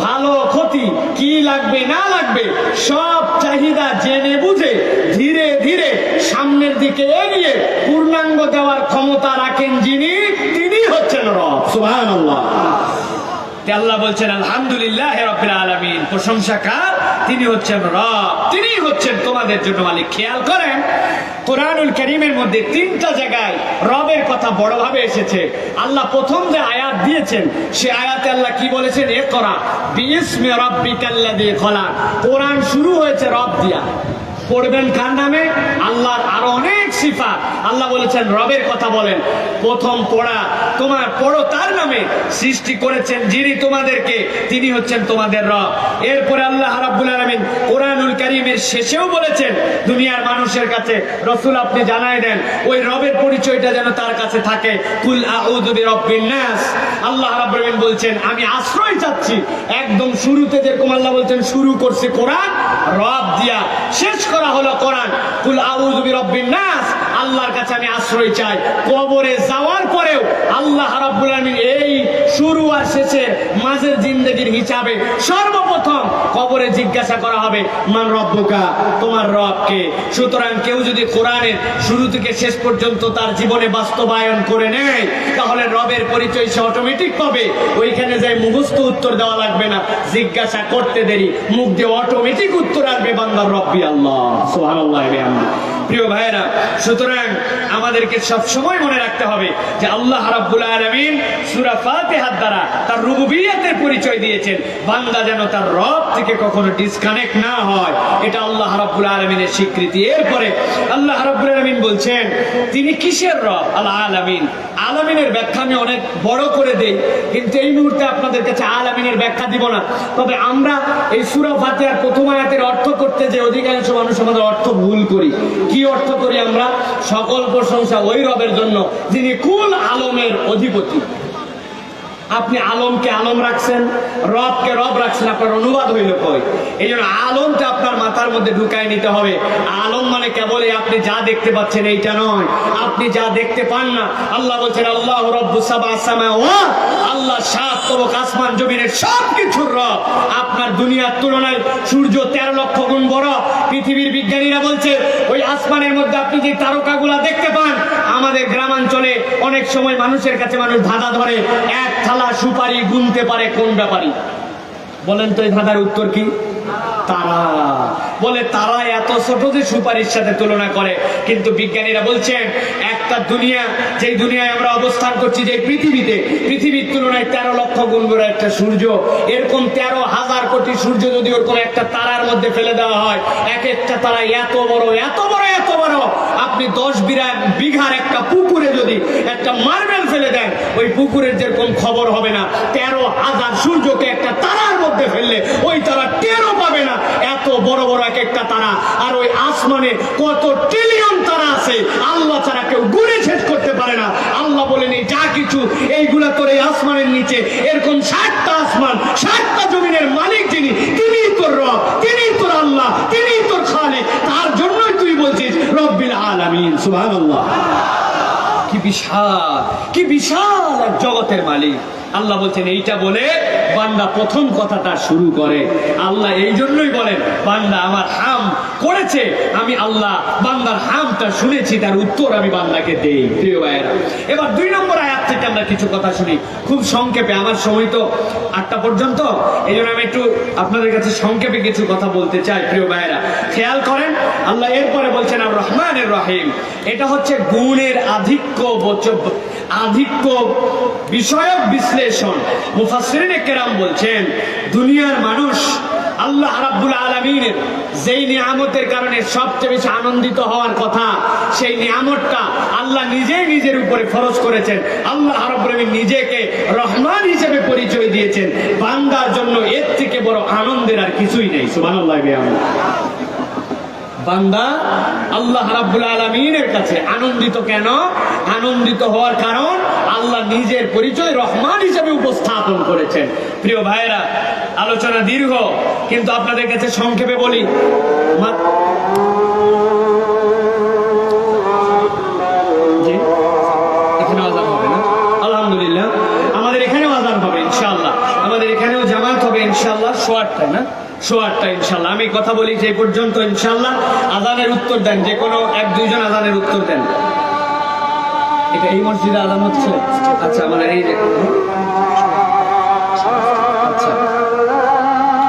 ভালো ক্ষতি, কি লাগবে না লাগবে সব চাহিদা জেনে বুঝে ধীরে ধীরে সামনের দিকে এগিয়ে পূর্ণাঙ্গ দেওয়ার ক্ষমতা রাখেন যিনি, তিনি হচ্ছেন রব। সুবহানাল্লাহ। আল্লাহ বলছেন আলহামদুলিল্লাহি রাব্বিল আলামিন। প্রশংসা কার? তিনি হচ্ছেন রব, তিনি হচ্ছেন তোমাদের জন্য মালিক। খেয়াল করেন কোরআনুল কারীমের মধ্যে 3টা জায়গায় রবের কথা বড়ভাবে এসেছে। আল্লাহ প্রথম যে আয়াত দিয়েছেন সে আয়াতে আল্লাহ কি বলেছেন? ইকরা বিইসমি রাব্বিকাল্লাযী খলাক। কোরআন শুরু হয়েছে রব দিয়া। পড়বেন কার নামে? আল্লাহর আরো অনেক সিফাত। আল্লাহ বলেছেন রবের কথা বলেন, প্রথম পড়া তোমার পড়ো তার নামে, সৃষ্টি করেছেন যিনি তোমাদেরকে, তিনি হচ্ছেন তোমাদের রব। এরপরে আল্লাহ রাব্বুল আলামিন কোরআনুল কারীমের শেষেও বলেছেন দুনিয়ার মানুষের কাছে রাসূল আপনি জানাই দেন ওই রবের পরিচয়টা যেন তার কাছে থাকে। কুল আউযু বিরাব্বিন নাস। আল্লাহ রাব্বুল আলামিন বলছেন আমি আশ্রয় চাচ্ছি। একদম শুরুতে যেরকম আল্লাহ বলছেন শুরু করছে কোরআন রব দিয়া, শেষ করা হলো কোরআন কুল আউযু বিরাব্বিন নাস। আল্লাহর কাছে আমি আশ্রয় চাই। কবরে যাওয়ার পরেও আল্লাহ রাব্বুল আলামিন এই শুরু আর শেষের মাঝের জিন্দেগির হিসাবে সর্বপ্রথম কবরে জিজ্ঞাসা করা হবে মান রব্বুকা, তোমার রব কে? সুতরাং কেউ যদি কোরআনের শুরু থেকে শেষ পর্যন্ত তার জীবনে বাস্তবায়ন করে নেয় তাহলে রবের পরিচয় সে অটোমেটিক পাবে। ওইখানে যাই মুখস্থ উত্তর দেওয়া লাগবে না, জিজ্ঞাসা করতে দেরি মুখ দিয়ে অটোমেটিক উত্তর আসবে বান্দার রব্বি আল্লাহ। সুবহানাল্লাহ। প্রিয় ভাইয়েরা, সুতরাং আমাদেরকে সব সময় মনে রাখতে হবে যে আল্লাহ রাব্বুল আলামিন সূরা ফাতিহার দ্বারা তার রুবুবিয়তের পরিচয় দিয়েছেন। বান্দা যেন তার রব থেকে কখনো ডিসকানেক্ট না হয়, এটা আল্লাহ রাব্বুল আলামিনের স্বীকৃতি। এরপরে আল্লাহ রাব্বুল আলামিন বলছেন তিনি কিসের রব? আল আলামিন। আলামিনের ব্যাখ্যা আমি অনেক বড় করে দেই, কিন্তু এই মুহূর্তে আপনাদের কাছে আলামিনের ব্যাখ্যা দিব না। তবে আমরা এই সূরা ফাতিহার প্রথম আয়াতের অর্থ করতে যে অধিকাংশ মানুষ আমাদের অর্থ ভুল করি। কি অর্থ করি আমরা? সকল প্রশংসা ওই রবের জন্য যিনি কুল আলমের অধিপতি। আপনি আলমকে আলম রাখছেন, রবকে রব রাখছেন, আপনার অনুবাদ হইল কই? এই জন্য আলমটা আপনার মাথার মধ্যে ঢুকায় নিতে হবে। আলম মানে কেবল আপনি যা দেখতে পাচ্ছেন এইটা নয়, আপনি যা দেখতে পান না। আল্লাহ বলছেন আল্লাহ রব্বুস সাবআ সামাওয়াত, আল্লাহ সাত তবক আসমান জমিনের সবকিছুর রব। আপনার দুনিয়ার তুলনায় সূর্য 13 লক্ষ গুণ বড়। পৃথিবীর বিজ্ঞানীরা বলছে ওই আসমানের মধ্যে আপনি যে তারকাগুলা দেখতে পান, আমাদের গ্রামাঞ্চলে অনেক সময় মানুষের কাছে মানুষ ধাঁধা ধরে, এক থালা সুপারি গুনতে পারে কোন ব্যাপারী? বলেন তো এই ধাঁধার উত্তর কি? তারা। বলে তারা এত ছোট যে সুপারির সাথে তুলনা করে। কিন্তু বিজ্ঞানীরা বলছেন একটা দুনিয়া, যে দুনিয়ায় আমরা অবস্থান করছি, যে পৃথিবীতে, পৃথিবীর তুলনায় 13 লক্ষ গুণ বড় একটা সূর্য। এরকম 13,000 কোটি সূর্য যদি ওরকম একটা তারার মধ্যে ফেলে দেওয়া হয়, এক একটা তারা এত বড় এত বড় এত বড়। আপনি 10 বিঘার একটা পুকুরে যদি একটা মার্বেল ফেলে দেন, ওই পুকুরের যেরকম খবর হবে না। 13,000 সূর্যকে একটা তারার মধ্যে ফেললে ওই তারা টেরও পাবে না, এত বড় বড় এক একটা তারা। আর ওই আসমানে কত ট্রিলিয়ন তারা আছে, আল্লাহ ছাড়া কেউ গুণে শেষ করতে পারে না। আল্লাহ বলেন এই যা কিছু এইগুলা তোর এই আসমানের নিচে, এরকম 60টা আসমান 60টা জমিনের মালিক যিনি, তিনিই তোর রব, তিনিই তোর আল্লাহ, তিনিই তোর খালিক। তার জন্যই তুই বলছিস রব্বিল আলামিন। সুবহানাল্লাহ। কি বিশাল, কি বিশাল এক জগতের মালিক। আল্লাহ বলছেন এইটা বলে বান্দা প্রথম কথাটা শুরু করে। আল্লাহ এই জন্যই বলেন বান্দা আমার হাম করেছে, আমি আল্লাহ বান্দার হামটা শুনেছি, তার উত্তর আমি বান্দাকে দেই। প্রিয় ভাইয়েরা, এবার 2 নম্বর আয়াত থেকে আমরা কিছু কথা শুনি খুব সংক্ষেপে। আমার সময় তো 8টা পর্যন্ত, এই জন্য আমি একটু আপনাদের কাছে সংক্ষেপে কিছু কথা বলতে চাই। প্রিয় ভাইয়েরা খেয়াল করেন, আল্লাহ এরপরে বলছেন আর রহমানের রহিম। এটা হচ্ছে গুণের আধিক্য বিষয়ক বিশ্লেষণ। মুফাসসিরিনে কেরাম বলছেন দুনিয়ার মানুষ আল্লাহ রাব্বুল আলামিনের যেই নিয়ামতের কারণে সবচেয়ে বেশি আনন্দিত হওয়ার কথা, সেই নিয়ামতটা আল্লাহ নিজেই নিজের উপরে ফরজ করেছেন। আল্লাহ রাব্বুল আলামিন নিজেকে রহমান হিসেবে পরিচয় দিয়েছেন। বান্দার জন্য এর থেকে বড় আনন্দের আর কিছুই নেই। সুবহানাল্লাহ। বান্দা আল্লাহ রাব্বুল আলামিনের কাছে আনন্দিত কেন? আনন্দিত হওয়ার কারণ আল্লাহ নিজের পরিচয় রহমান হিসেবে উপস্থাপন করেছেন। প্রিয় ভাইয়েরা, আলোচনা দীর্ঘ, কিন্তু আপনাদের কাছে সংক্ষেপে বলি। এখানে আযান হবে না? আলহামদুলিল্লাহ, আমাদের এখানেও আযান হবে ইনশাআল্লাহ। আমাদের এখানেও জামাত হবে ইনশাআল্লাহ 8:30 না? 8:30 ইনশাআল্লাহ। আমি কথা বলি যে পর্যন্ত ইনশাআল্লাহ আযানের উত্তর দেন, যে কোনো 1-2 জন আযানের উত্তর দেন। এটা এই মসজিদে আযান হচ্ছে? আচ্ছা, আমাদের এই যে, আচ্ছা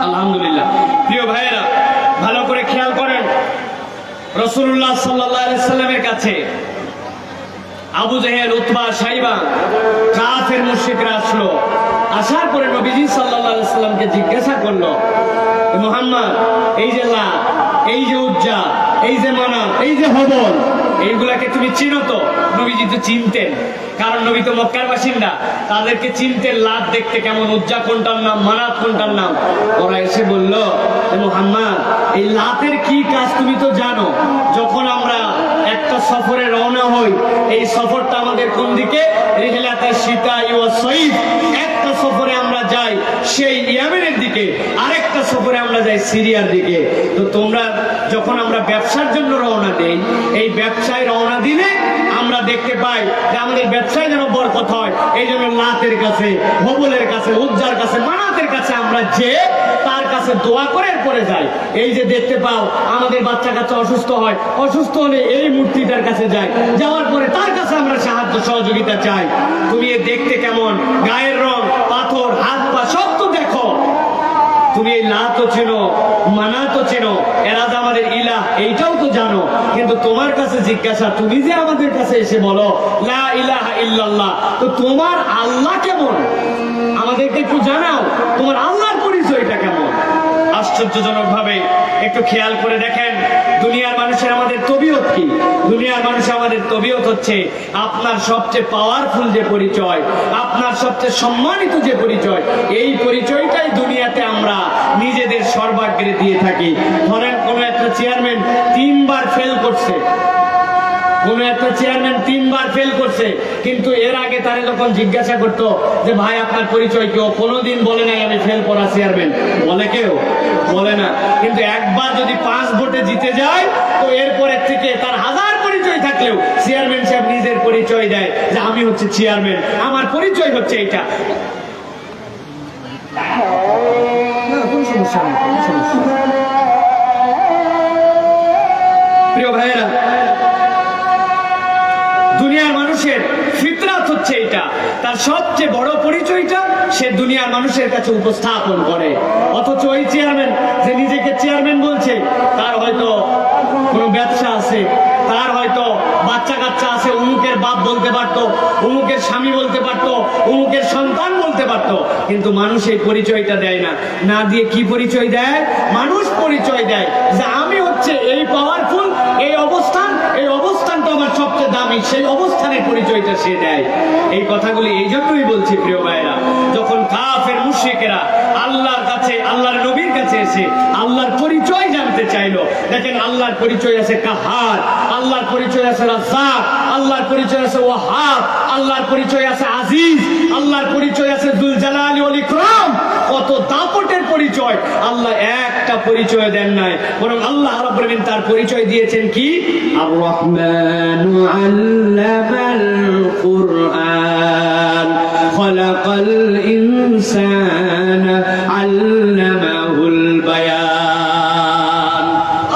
আলহামদুলিল্লাহ। প্রিয় ভাইয়েরা ভালো করে খেয়াল করেন, রাসূলুল্লাহ সাল্লাল্লাহু আলাইহি সাল্লামের কাছে আবু জাহেল, উতবা, সাইবা, কাফের মুশরিকরা আসলো। আসার পরে নবীজি সাল্লাল্লাহু আলাইহি সাল্লামকে জিজ্ঞাসা করলো, মুহাম্মদ, এই যে লাত, এই যে উজ্জা, এই যে মানাত, এই যে হবল, এইগুলাকে তুমি চিনো তো? নবীজি তো চিনতেন, কারণ নবী তো মক্কার বাসিন্দা, তাদেরকে চিনতেন। লাত দেখতে কেমন, উজ্জা কোনটার নাম, মানাত কোনটার নাম। ওরা এসে বলল, মুহাম্মদ, এই লাতের কি কাজ তুমি তো জানো। যখন আমরা একটা সফরে রওনা হই, এই সফরটা আমাদের কোন দিকে? রিহলাতে শীতা ওয়া সাইফ। একটা সফরে আমরা যাই সেই ইয়েমেনের দিকে, আরেকটা সফরে আমরা যাই সিরিয়ার দিকে। তো তোমরা যখন আমরা ব্যবসার জন্য রওনা দেই, এই ব্যবসায় রওনা দিলে আমরা দেখতে পাই যে আমাদের ব্যবসায় যেন বরকত হয়, এই জন্য লাতের কাছে, হবলের কাছে, উজ্জার কাছে, মানাতের কাছে আমরা যে তার কাছে দোয়া করে পরে যাই। এই যে দেখতে পাও আমাদের বাচ্চা কাচ্চা অসুস্থ হয়, অসুস্থ হলে এই মূর্তিটার কাছে যাই, যাওয়ার পরে তার কাছে আমরা সাহায্য সহযোগিতা চাই। তুমি এ দেখতে কেমন, গায়ের রং, পাথর, হাত পা সব তো দেখো। তুমি এই লাতও চেনো, মানাতও চেনো, এরা যে আমাদের ইলাহ এইটাও তো জানো। কিন্তু তোমার কাছে জিজ্ঞাসা, তুমি যে আমাদের কাছে এসে বলো লা ইলাহা ইল্লাল্লাহ, তো তোমার আল্লাহ কেমন আমাদেরকে একটু জানাও, তোমার আল্লাহর পরিচয়টা কেমন? আশ্চর্যজনক ভাবে একটু খেয়াল করে দেখেন দুনিয়ার মানুষের আমাদের তবিয়ত কি। দুনিয়ার মানুষ আমাদের তবিয়ত হচ্ছে আপনার সবচেয়ে পাওয়ারফুল যে পরিচয়, আপনার সবচেয়ে সম্মানিত যে পরিচয়, এই পরিচয়টাই দুনিয়াতে আমরা নিজেদের সর্বাগ্রে দিয়ে থাকি। ধরেন কোন একটা চেয়ারম্যান 3 বার ফেল করছে, কোন একটা চেয়ারম্যান 3 বার ফেল করছে, কিন্তু এর আগে তারা যখন জিজ্ঞাসা করতো যে ভাই আপনার পরিচয় কেউ, কোনোদিন বলে নাই আমি ফেল করা চেয়ারম্যান, বলে কেউ? বলে না। কিন্তু একবার যদি 5 ভোটে জিতে যায় তো এরপরের থেকে তার 1000 পরিচয় থাকলেও চেয়ারম্যান সাহেব নিজের পরিচয় দেয় যে আমি হচ্ছে চেয়ারম্যান, আমার পরিচয় হচ্ছে এটা। কোনো সমস্যা নেই, কোনো সমস্যা নেই। প্রিয় ভাইয়েরা, দুনিয়ার মানুষের ফিতরাত হচ্ছে এটা, তার সবচেয়ে বড় পরিচয়টা সে দুনিয়ার মানুষের কাছে উপস্থাপন করে। অথচ ওই চেয়ারম্যান যে নিজেকে চেয়ারম্যান বলছে, তার হয়তো কোনো ব্যবসা আছে, তার হয়তো বাচ্চা কাচ্চা আছে, অমুকের বাপ বলতে পারতো, অমুকের স্বামী বলতে পারতো, অমুকের সন্তান বলতে পারতো, কিন্তু মানুষ এই পরিচয়টা দেয় না। না দিয়ে কি পরিচয় দেয়? মানুষ পরিচয় দেয় যে আমি হচ্ছে এই পাওয়ারফুল, এই অবস্থানটা আমার সবচেয়ে দামি, সেই অবস্থানের পরিচয়টা সে দেয়। এই কথাগুলি এই জন্যই বলছি প্রিয় ভাইরা, যখন কাফের মুশরিকেরা আল্লাহর কাছে, আল্লাহর নবীর কাছে এসে আল্লাহর পরিচয় জানতে চাইলো, দেখেন আল্লাহর পরিচয় আছে কাহার, আল্লাহর পরিচয় আছে রাজ্জাক, আল্লাহর পরিচয় আছে ওয়াহাব, আল্লাহর পরিচয় আছে আজিজ, আল্লাহর পরিচয় আছে যুল জালালি ওয়াল ইকরাম। কত দাপটের পরিচয়! আল্লাহ একটা পরিচয় দেন নাই, বরং আল্লাহ রাব্বুল আলামিন তার পরিচয় দিয়েছেন কি? আর রহমানু আল্লামাল কুরআন খালাকাল ইনসানা আল্লামাহুল বায়ান।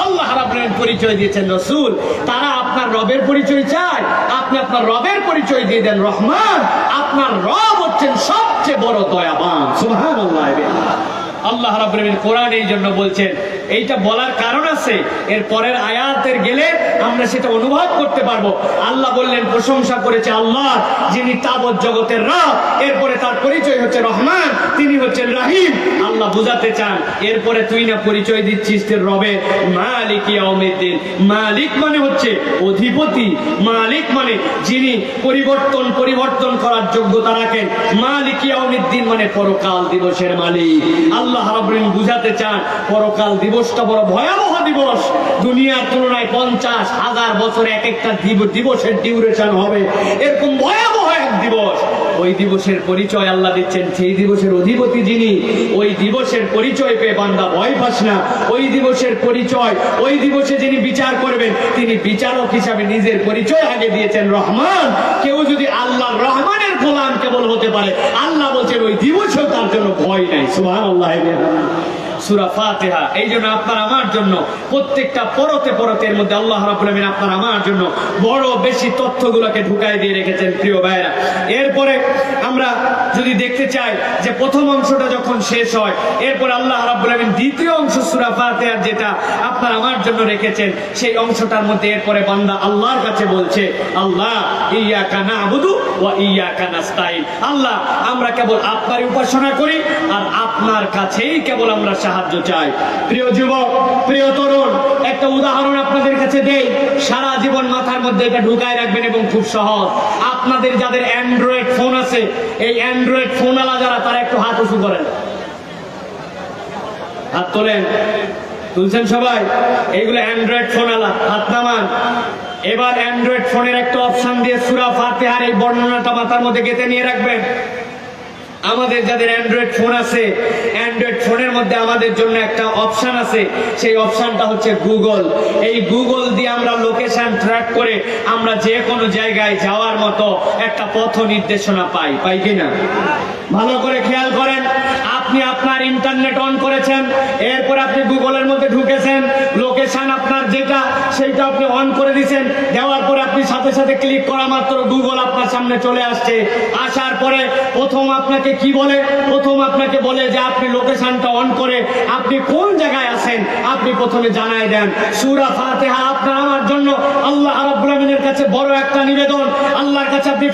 আল্লাহ রাব্বুল আলামিন পরিচয় দিয়েছেন রাসূল, তারা আপনার রবের পরিচয় চায়, আপনি আপনার রবের পরিচয় দিয়ে দেন রহমান। আপনার রব হচ্ছেন সবচেয়ে বড় দয়াবান। সুবহানাল্লাহ। আল্লাহ রাব্বুল আলামিন কোরআন এই জন্য বলছেন, এইটা বলার কারণ আছে, এর পরের আয়াতের গেলে আমরা সেটা অনুভব করতে পারবো। আল্লাহ বললেন, প্রশংসা করেছে আল্লাহ যিনি তাবৎ জগতের রব, এরপরে তার পরিচয় হচ্ছে রহমান, তিনি হচ্ছেন রহিম। আল্লাহ বুঝাতে চান, এরপরে তুই না পরিচয় দিচ্ছিস তোর রবে মালিক ইয়াউমিদ্দিন। মালিক মানে হচ্ছে অধিপতি, মালিক মানে যিনি পরিবর্তন করার যোগ্যতা রাখেন। মালিক ইয়াউমিদ্দিন মানে পরকাল দিবসের মালিক। আল্লাহ রাব্বুল আলামিন বুঝাতে চান, পরকাল দিবসটা বড় ভয়াবহ দিবস। দুনিয়ার তুলনায় 50,000 বছরে এক একটা দিবসের ডিউরেশন হবে, এরকম ভয়াবহ এক দিবস। ওই দিবসের পরিচয় আল্লাহ দিচ্ছেন, সেই দিবসের অধিপতি যিনি, ওই দিবসের পরিচয় পেয়ে বান্দা ভয় পাস না। ওই দিবসের পরিচয়, ওই দিবসে যিনি বিচার করবেন তিনি বিচারক হিসাবে নিজের পরিচয় আগে দিয়েছেন রহমান। কেউ যদি আল্লাহ রহমানের গোলাম কেবল হতে পারে, আল্লাহ বলছেন ওই দিবসেও তার জন্য ভয় নাই। সুবহানাল্লাহ। সূরা ফাতিহা এই জন্য আপনার আমার জন্য প্রত্যেকটা পরতের মধ্যে আল্লাহ রাব্বুল আলামিন আপনার আমার জন্য বড় বেশি তথ্যগুলোকে ঢুকাই দিয়ে রেখেছেন। প্রিয় ভাইরা, এরপরে আমরা যদি দেখতে চাই যে প্রথম অংশটা যখন শেষ হয়, এরপর আল্লাহ রাব্বুল আলামিন দ্বিতীয় অংশ সূরা ফাতিহার যেটা আপনার আমার জন্য রেখেছেন, সেই অংশটার মধ্যে এরপরে বান্দা আল্লাহর কাছে বলছে, আল্লাহ ইয়্যাকা না'বুদু ওয়া ইয়্যাকা নাস্তাইন। আল্লাহ, আমরা কেবল আপনারই উপাসনা করি আর আপনার কাছেই কেবল আমরা সাহায্য চাই। প্রিয় যুবক, প্রিয় তরুণ, একটা উদাহরণ আপনাদের কাছে দেই, সারা জীবন মাথার মধ্যে এটা ঢুকায় রাখবেন এবং খুব সহজ। আপনাদের যাদের অ্যান্ড্রয়েড ফোন আছে, এই অ্যান্ড্রয়েড ফোনওয়ালা যারা, তারা একটু হাত উঁচু করেন, হাত তোলেন, তুলছেন সবাই? এইগুলো অ্যান্ড্রয়েড ফোনওয়ালা, হাত নামান। এবার অ্যান্ড্রয়েড ফোনের একটা অপশন দিয়ে সূরা ফাতিহার এই বর্ণনাটা মাথার মধ্যে গেঁথে নিয়ে রাখবেন। আমাদের যাদের অ্যান্ড্রয়েড ফোন আছে, অ্যান্ড্রয়েড ফোনের মধ্যে আমাদের জন্য একটা অপশন আছে, সেই অপশনটা হচ্ছে গুগল। এই গুগল দিয়ে আমরা লোকেশন ট্র্যাক করে আমরা যে কোনো জায়গায় যাওয়ার মতো একটা পথ নির্দেশনা পাই কিনা? ভালো করে খেয়াল করেন। আপনি আপনার ইন্টারনেট অন করেছেন, এরপর আপনি গুগলের মধ্যে ঢুকেছেন, লোকেশন আপনার যেটা সেইটা আপনি অন করে দিয়েছেন, দেওয়ার পরে আপনি সাথে সাথে ক্লিক করা মাত্র গুগল আপনার সামনে চলে আসছে। আসার পরে প্রথম আপনাকে কি বলে? প্রথম আপনাকে বলে যে আপনি লোকেশনটা অন করে আপনি কোন জায়গায় আছেন আপনি প্রথমে জানাই দেন। সূরা ফাতিহা আপনার আমার জন্য আল্লাহ রাব্বুল আলামিনের কাছে বড় একটা নিবেদন। আল্লাহর কাছে আপনি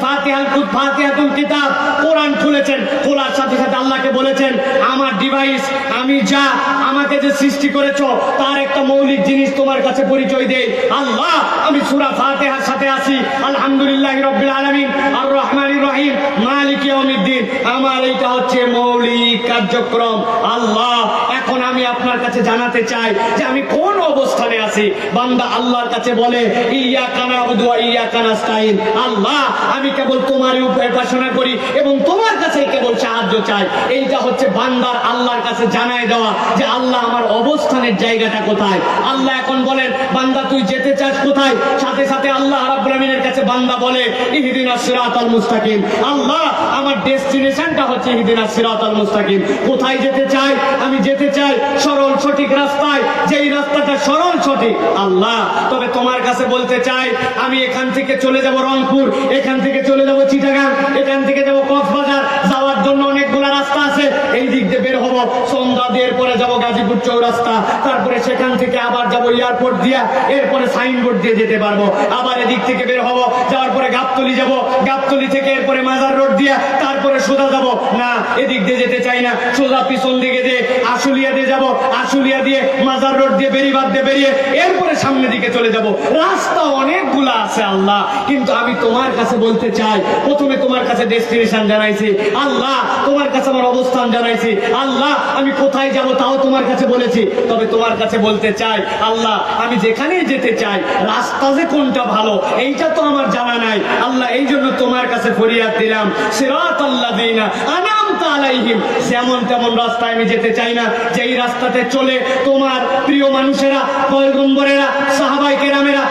ফাতিহাতুল কিতাব কোরআন খুলেছেন, খোলার সাথে সাথে আল্লাহকে বলেছেন, আমার ডিভাইস, আমি যা আমাকে যে সৃষ্টি করেছো তার একটা মৌলিক জিনিস তোমার কাছে পরিচয় দেই। আল্লাহ, আমি সূরা ফাতিহার সাথে আছি, আলহামদুলিল্লাহি রাব্বিল আলামিন আর রহমানির রহিম মালিক ইয়াউমিদ্দিন। আমার এইটা হচ্ছে মৌলিক কার্যক্রম। আল্লাহ, এখন আমি আপনার কাছে জানাতে চাই যে আমি কোন অবস্থানে আছি। বান্দা আল্লাহর কাছে বলে ইয়াকা না'বুদু ওয়া ইয়াকা নাস্তাইন, আল্লাহ আমি কেবল তোমারই উপাসনা করি এবং তোমার কাছে কেবল সাহায্য চাই। এইটা হচ্ছে বান্দার আল্লাহর কাছে জানায় দেওয়া যে আল্লাহ আমার অবস্থানের জায়গাটা কোথায়। আল্লাহ এখন বলেন বান্দা তুই যেতে চাস কোথায়, সাথে সাথে আল্লাহ রাব্বুল আমিনের কাছে বান্দা বলে ইহদিনাস সিরাতাল মুস্তাকিম, আল্লাহ আমার ডেস্টিনেশনটা হচ্ছে ইহদিনাস সিরাতাল মুস্তাকিম। কোথায় যেতে চাই? আমি যেতে চাই সরল সঠিক রাস্তায়, যেই রাস্তাটা সরল সঠিক আল্লাহ। তবে তোমার কাছে বলতে চাই আমি এখান থেকে চলে যাব রংপুর, এখান থেকে চলে যাব চিটাগাং, এখান থেকে যাব কক্সবাজার, যাওয়ার জন্য অনেকগুলো রাস্তা আছে। এই দিক দিয়ে বের হবো, সন্ধ্যা দিয়ে পরে যাব গাজীপুর চৌরাস্তা, তারপরে সেখান থেকে আবার যাব এয়ারপোর্ট দিয়া, এরপরে সাইনবোর্ড দিয়ে যেতে পারবো। আবার এদিক থেকে বের হবো, যাওয়ার পরে গাবতলী যাব, গাবতলী থেকে এরপরে মাজার রোড দিয়া তারপরে সোজা যাব। না, এদিক দিয়ে যেতে চাই না, সোজা পিছন দিকে দিয়ে আশুলিয়া দিয়ে যাব, আশুলিয়া দিয়ে মাজার রোড দিয়ে বেরিবাদ দিয়ে বেরিয়ে এরপরে সামনের দিকে চলে যাব। রাস্তা অনেকগুলা আছে আল্লাহ, কিন্তু আমি তোমার কাছে বলতে চাই, প্রথমে তোমার কাছে ডেস্টিনেশন জানাইছি আল্লাহ, তোমার কাছে আমার অবস্থান জানাইছি আল্লাহ, আমি কোথায় যাব তাও তোমার কাছে বলেছি। তবে তোমার কাছে বলতে চাই আল্লাহ আমি যেখানেই যেতে চাই রাস্তা যে কোনটা ভালো এইটা তো আমার জানা নাই আল্লাহ, এই জন্য তোমার কাছে ফরিয়াদ দিলাম সিরাতাল্লাযীনা আনআমতা আলাইহিম, যেমন তেমন রাস্তায় আমি যেতে চাই না, যেই রাস্তাতে চলে তোমার প্রিয় মানুষেরা, পয়গম্বরেরা, সাহাবায়ে কেরামেরা,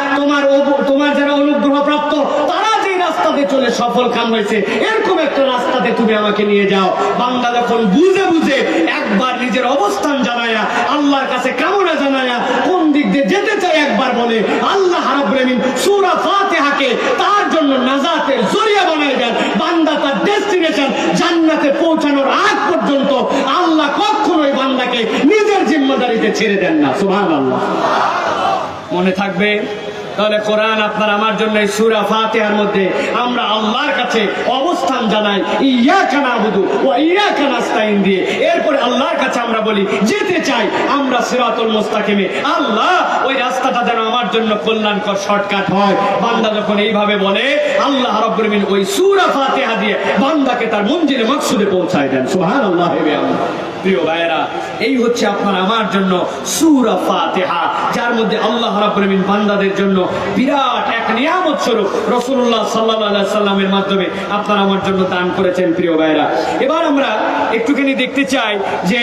তোমার যারা অনুগ্রহ প্রাপ্ত তারা যেই রাস্তাতে চলে সফল কাম হয়েছে, এরকম একটা রাস্তাতে তুমি আমাকে নিয়ে যাও। বান্দা যখন বুঝে বুঝে একবার নিজের অবস্থান জানায়া আল্লাহর কাছে কামনা জানায়া কোন দিক দিয়ে যেতে চাই একবার বলে, আল্লাহ রাব্বুল আমিন সূরা ফাতিহাকে তার জন্য নাজাতের জরিয়া বানায় দেন। বান্দা তার ডেস্টিনেশন জান্নাতে পৌঁছানোর আগ পর্যন্ত আল্লাহ কখনোই বান্দাকে নিজের জিম্মাদারিতে ছেড়ে দেন না। সুবহানাল্লাহ। মনে থাকবে তাহলে কোরআন আপনার আমার জন্য এই সূরা ফাতিহার মধ্যে আমরা আল্লাহর কাছে অবস্থান জানাই ইয়াকা না'বুদু ওয়া ইয়াকা নাস্তাইন দিয়ে, এরপরে আল্লাহর কাছে আমরা বলি যেতে চাই আমরা সিরাতুল মুস্তাকিমে, আল্লাহ ওই রাস্তাটা যেন আমার জন্য কল্যাণকর শর্টকাট হয়। বান্দা যখন এইভাবে বলে আল্লাহ রাব্বুল আমিন ওই সূরা ফাতিহা দিয়ে বান্দাকে তার মঞ্জিলে মাকসুদে পৌঁছায় দেন। সুবহানাল্লাহ। প্রিয় ভাইয়েরা, এই হচ্ছে আপনার আমার জন্য সূরা ফাতিহা, যার মধ্যে আল্লাহ রাব্বুল আমিন বান্দাদের জন্য বিরাট এক নিয়ামত স্বরূপ রাসূলুল্লাহ সাল্লাল্লাহু আলাইহি সাল্লামের মাধ্যমে আপনার আমার জন্য দান করেছেন। প্রিয় ভাইয়েরা, এবার আমরা একটুখানি দেখতে চাই যে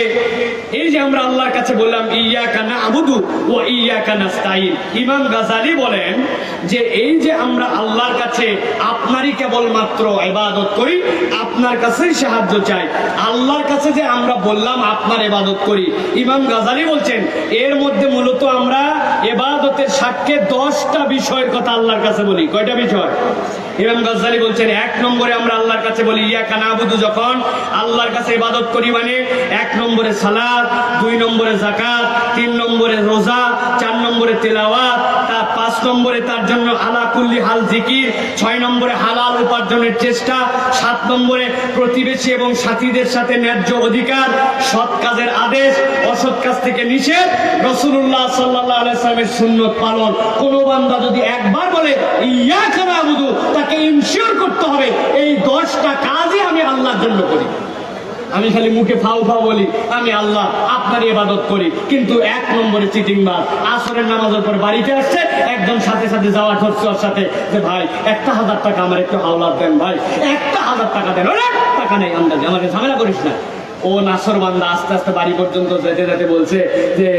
এই যে আমরা আল্লাহর কাছে বললাম ইয়াকা না'বুদু ওয়া ইয়াকা নাস্তাইন, ইমাম গাযালি বলেন যে এই যে আমরা আল্লাহর কাছে আপনারই কেবলমাত্র ইবাদত করি, আপনার কাছেই সাহায্য চাই, আল্লাহর কাছে যে আমরা বললাম আপনার ইবাদত করি, ইমাম গাযালি বলছেন এর মধ্যে মূলত আমরা ইবাদতের সাক্ষ্যে 10টা বিষয়ের কথা আল্লাহর কাছে বলি। কয়টা বিষয়? ইমাম গাযালি বলছেন 1 নম্বরে আমরা আল্লাহর কাছে বলি ইয়াকা না'বুদু, যখন আল্লাহর কাছে ইবাদত করি মানে 1 নম্বরে সালাত, 2 নম্বরে যাকাত, 3 নম্বরে রোজা, 4 নম্বরে তেলাওয়াত, 5 নম্বরে তার জন্য আলা কুল্লি হাল জিকির, 6 নম্বরে হালাল উপার্জনের চেষ্টা, 7 নম্বরে প্রতিবেশী এবং সাথীদের সাথে ন্যায্য অধিকার, সৎ কাজের আদেশ, অসৎ কাজ থেকে নিষেধ, রাসূলুল্লাহ সাল্লাল্লাহু আলাইহি ওয়াসাল্লামের সুন্নাত পালন। কোন বান্দা যদি একবার বলে ইয়াকা না'বুদু, তাকে ইনশিওর করতে হবে এই 10টা কাজই আমি আল্লাহর জন্য করি। আমি খালি মুখে ফাউ ফাউ বলি আমি আল্লাহ আপনার ইবাদত করি, কিন্তু 1 নম্বরে চিটিংবাজ। আসরের নামাজের পর বাড়িতে আসছে, একদম সাথে সাথে যাওয়া ধরছে ওর সাথে যে ভাই 1000 টাকা আমার একটু হাওলাত দেন, ভাই 1000 টাকা দেন। ওরে টাকা নেই, আন্দাজে আমাকে ঝামেলা করিস না। ও নাসর বান্দা আস্তে আস্তে বাড়ি পর্যন্ত যেতে যেতে বলছে যে